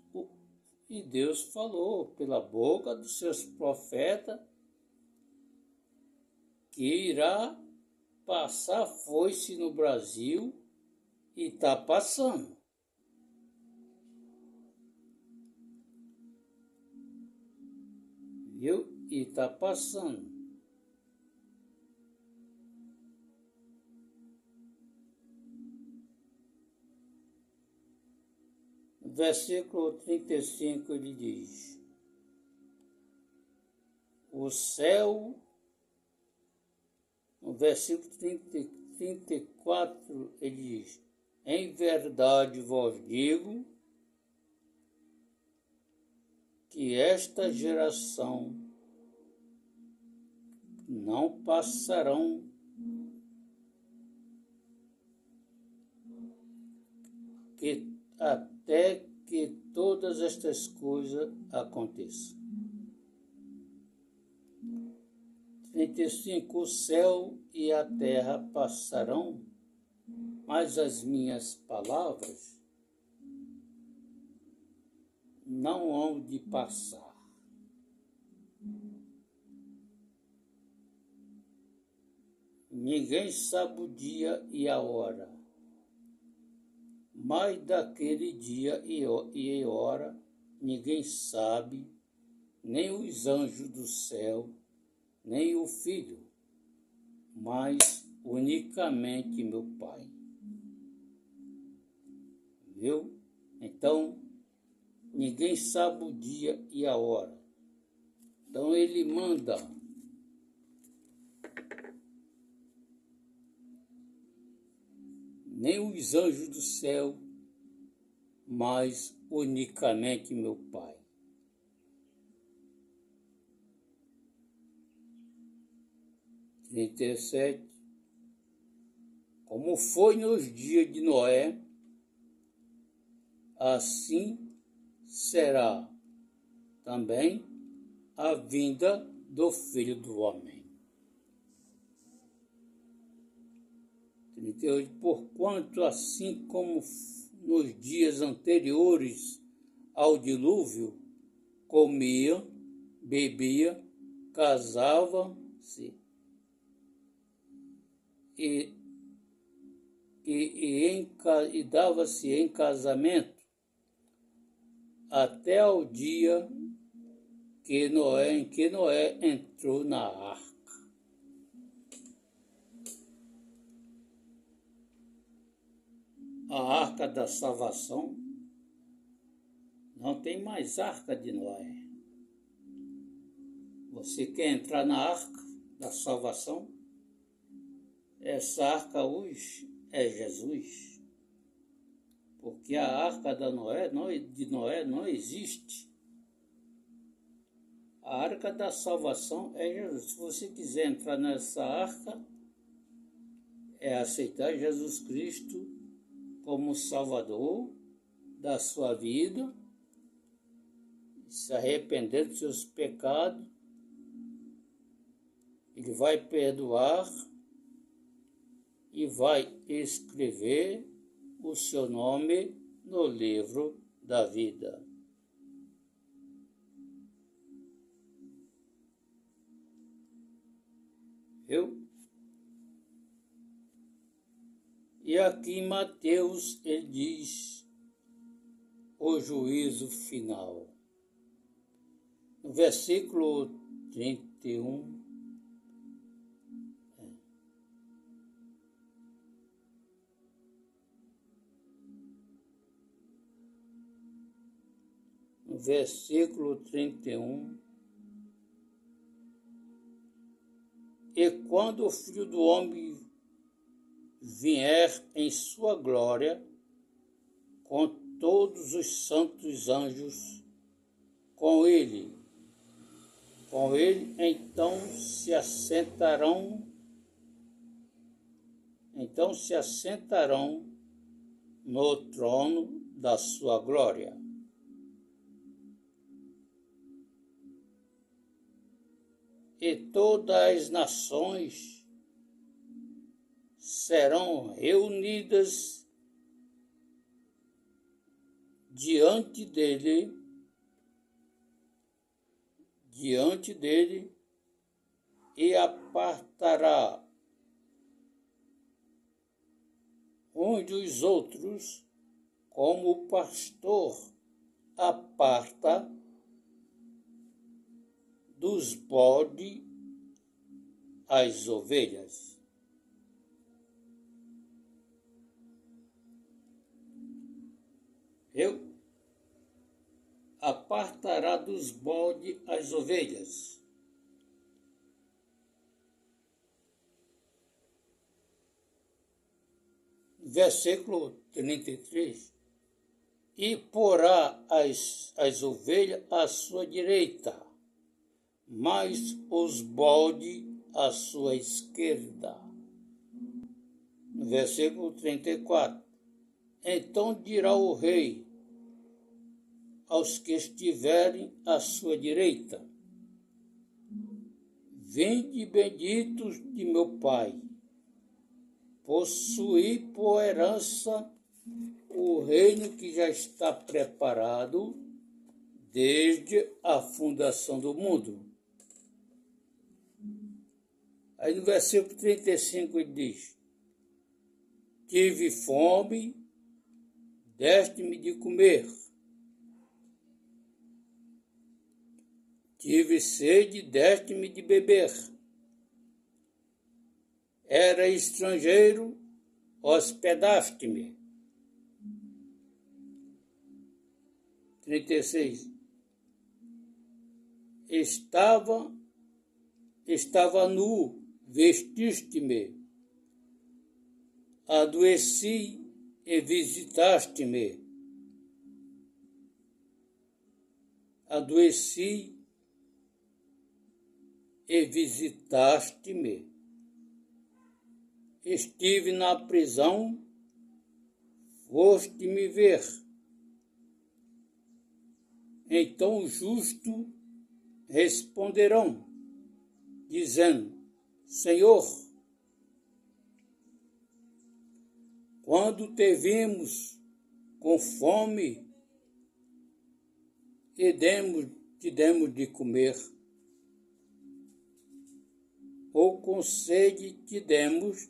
falou pela boca dos seus profetas que irá passar foice no Brasil e está passando. Viu? E está passando. No versículo 35 ele diz: o céu. No versículo 34 ele diz: em verdade vos digo que esta geração não passarão até que todas estas coisas aconteçam. 35. O céu e a terra passarão, mas as minhas palavras não hão de passar. Ninguém sabe o dia e a hora, mas daquele dia e hora ninguém sabe, nem os anjos do céu, nem o Filho, mas unicamente meu Pai. Viu? Então, ninguém sabe o dia e a hora. Então ele manda nem os anjos do céu, mas unicamente meu Pai. 37. Como foi nos dias de Noé, assim será também a vinda do Filho do Homem. 38. Porquanto, assim como nos dias anteriores ao dilúvio, comia, bebia, casava-se e dava-se em casamento até ao dia em que Noé entrou na arca. A arca da salvação não tem mais arca de Noé. Você quer entrar na arca da salvação? Essa arca hoje é Jesus. Porque a arca de Noé não existe. A arca da salvação é Jesus. Se você quiser entrar nessa arca, é aceitar Jesus Cristo como Salvador da sua vida, se arrepender dos seus pecados, Ele vai perdoar e vai escrever o seu nome no livro da vida. Viu? E aqui em Mateus ele diz o juízo final. No versículo 31, no versículo 31, e quando o Filho do Homem vier em sua glória, com todos os santos anjos, com ele então se assentarão no trono da sua glória. E todas as nações serão reunidas diante dele, e apartará uns dos outros, como o pastor aparta dos bodes as ovelhas. Apartará dos bodes as ovelhas. Versículo 33. E porá as ovelhas à sua direita, mas os bodes à sua esquerda. Versículo 34. Então dirá o rei aos que estiverem à sua direita: vinde benditos de meu Pai, possuí por herança o reino que já está preparado desde a fundação do mundo. Aí no versículo 35 ele diz: tive fome, deste-me de comer. Tive sede, deste-me de beber. Era estrangeiro, hospedaste-me. 36. Estava nu, vestiste-me. Adoeci e visitaste-me. adoeci e visitaste-me. Estive na prisão, foste-me ver. Então os justos responderão, dizendo: Senhor, quando te vimos com fome e te demos de comer, ou com sede te demos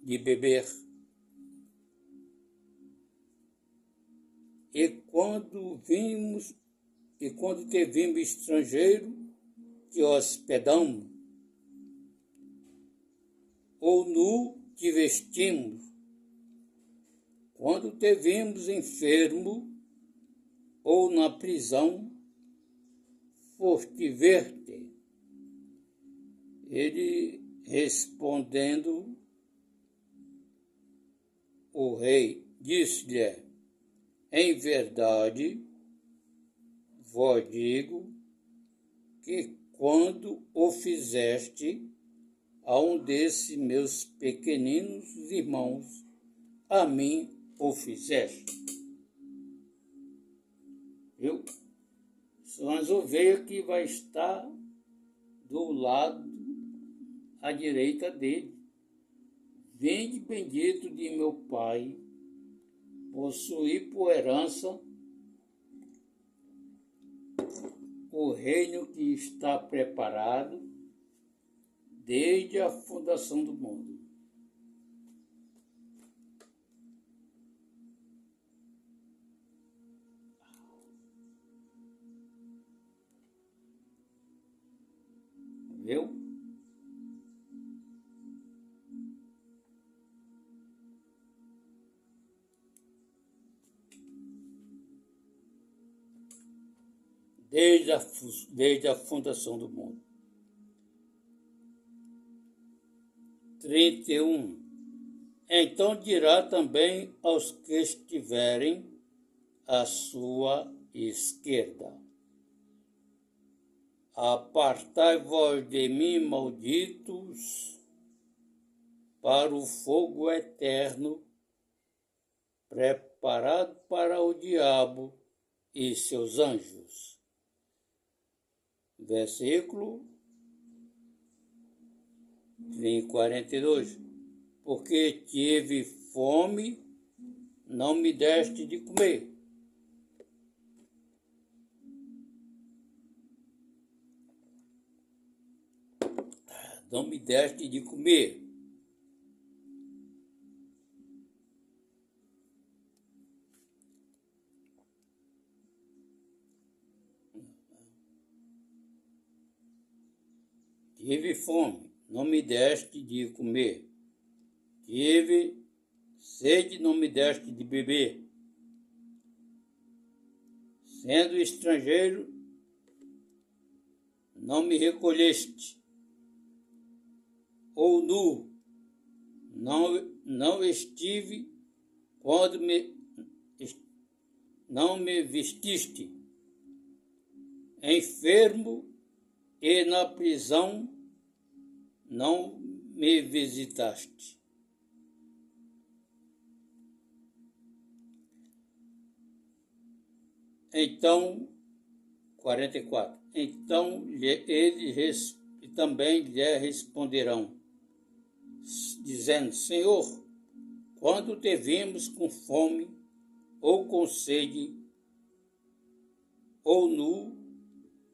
de beber. E quando te vimos estrangeiro, te hospedamos, ou nu te vestimos. Quando te vimos enfermo, ou na prisão, foste ver-te. Ele respondendo, o rei disse-lhe: em verdade, vos digo que quando o fizeste a um desses meus pequeninos irmãos, a mim o fizeste. Viu? São as ovelhas que vai estar do lado à direita dele. Vinde bendito de meu Pai, possuir por herança o reino que está preparado desde a fundação do mundo. Viu? Desde a fundação do mundo. 31. Então dirá também aos que estiverem à sua esquerda: apartai-vos de mim, malditos, para o fogo eterno, preparado para o diabo e seus anjos. Versículo 42. Porque tive fome, não me deste de comer. Não me deste de comer. Tive fome, não me deste de comer. Tive sede, não me deste de beber. Sendo estrangeiro, não me recolheste. Ou nu, não estive quando não me vestiste. Enfermo e na prisão não me visitaste. Então, 44. Então eles também lhe responderão, dizendo: Senhor, quando te vimos com fome, ou com sede, ou nu,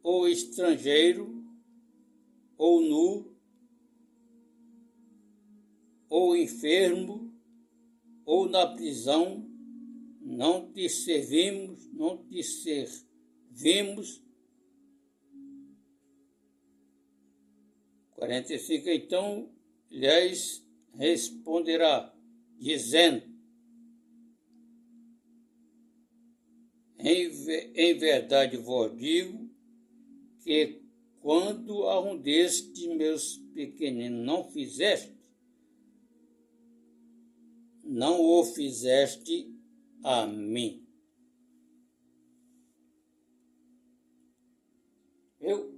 ou estrangeiro, ou nu, ou enfermo, ou na prisão, não te servimos. 45. Então lhes responderá, dizendo: em verdade vos digo que quando a um destes meus pequeninos não o fizeste a mim. viu?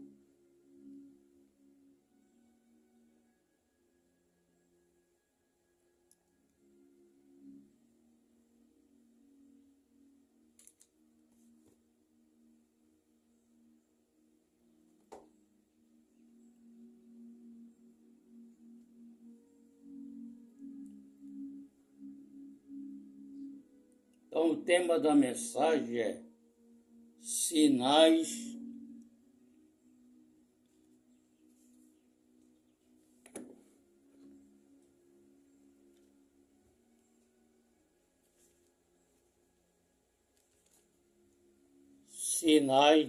Então, o tema da mensagem é sinais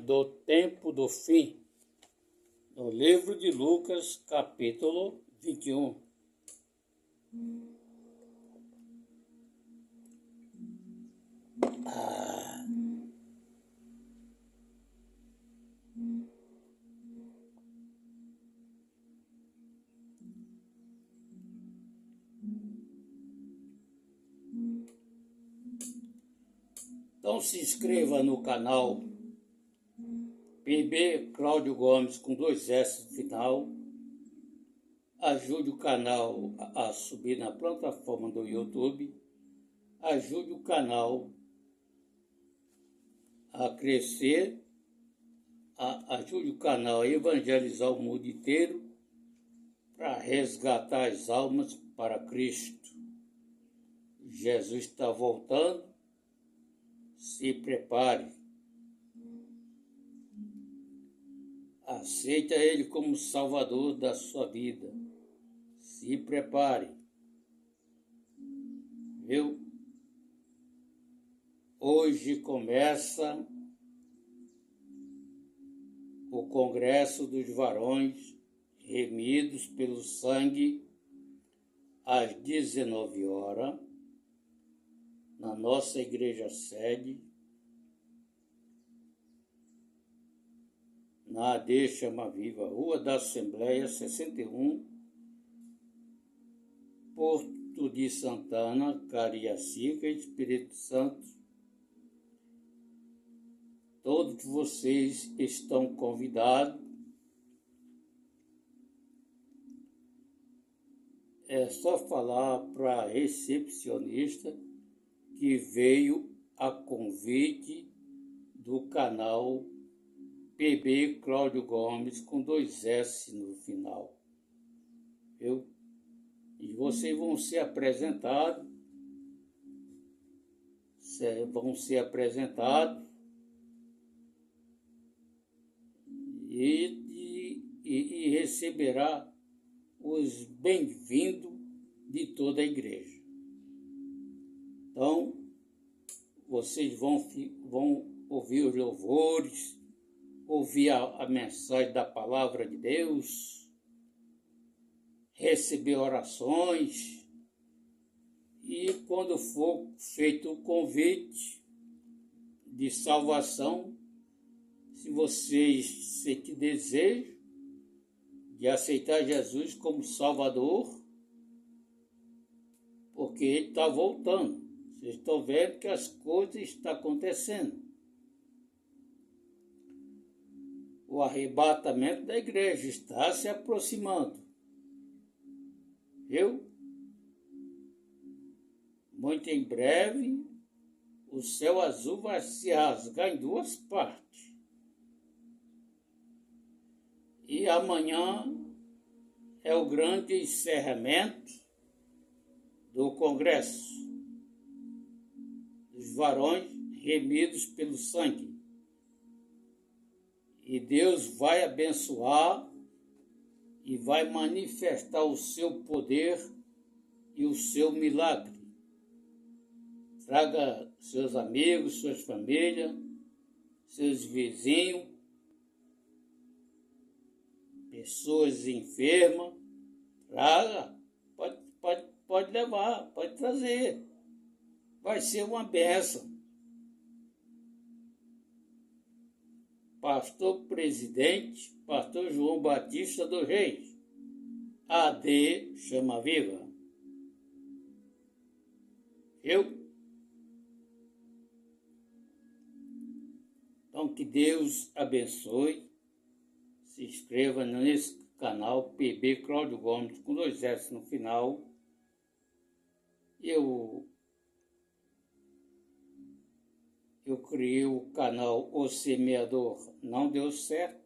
do tempo do fim, no livro de Lucas, capítulo 21. Então se inscreva no canal PB Cláudio Gomes com 2 S no final. Ajude o canal a subir na plataforma do YouTube. Ajude o canal a crescer. Ajude o canal a evangelizar o mundo inteiro para resgatar as almas para Cristo. Jesus está voltando. Se prepare. Aceita Ele como Salvador da sua vida. Se prepare. Viu? Hoje começa o Congresso dos Varões Remidos pelo Sangue às 19 horas. Na nossa igreja sede, na AD Chama Viva, Rua da Assembleia, 61, Porto de Santana, Cariacica, Espírito Santo. Todos vocês estão convidados. É só falar para a recepcionista que veio a convite do canal PB Cláudio Gomes com 2 S no final. Viu? E vocês vão ser apresentados. E receberá os bem-vindos de toda a igreja. Então, vocês vão ouvir os louvores, ouvir a mensagem da palavra de Deus, receber orações, e quando for feito o convite de salvação, se vocês sentem desejo de aceitar Jesus como Salvador, porque Ele está voltando. Vocês estão vendo que as coisas estão acontecendo. O arrebatamento da igreja está se aproximando. Viu? Muito em breve, o céu azul vai se rasgar em 2 partes. E amanhã é o grande encerramento do Congresso dos Varões Remidos pelo Sangue. E Deus vai abençoar e vai manifestar o seu poder e o seu milagre. Traga seus amigos, suas famílias, seus vizinhos, pessoas enfermas. Traga, pode levar, pode trazer. Vai ser uma bênção. Pastor Presidente, Pastor João Batista dos Reis, AD Chama Viva. Então, que Deus abençoe inscreva nesse canal PB Cláudio Gomes, com 2 S no final. Eu criei o canal O Semeador, não deu certo.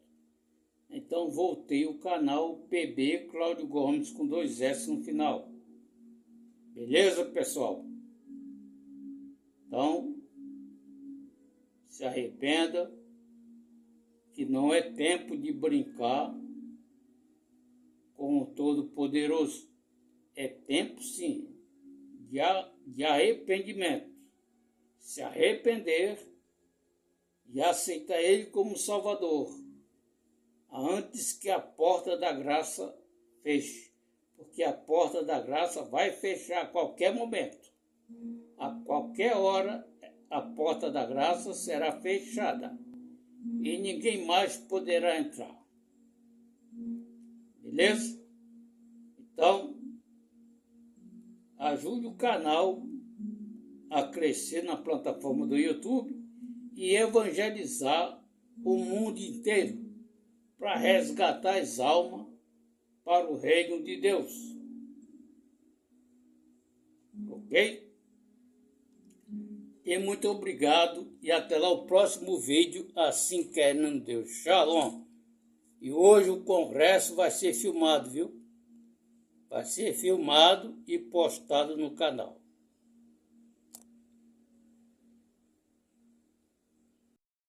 Então voltei o canal PB Cláudio Gomes, com 2 S no final. Beleza, pessoal? Então, se arrependa, que não é tempo de brincar com o Todo-Poderoso. É tempo, sim, de arrependimento. Se arrepender e aceitar Ele como Salvador, antes que a porta da graça feche. Porque a porta da graça vai fechar a qualquer momento. A qualquer hora, a porta da graça será fechada e ninguém mais poderá entrar. Beleza? Então, ajude o canal a crescer na plataforma do YouTube e evangelizar o mundo inteiro para resgatar as almas para o reino de Deus. Ok? E muito obrigado e até lá o próximo vídeo, assim querendo Deus. Shalom. E hoje o congresso vai ser filmado, viu? Vai ser filmado e postado no canal.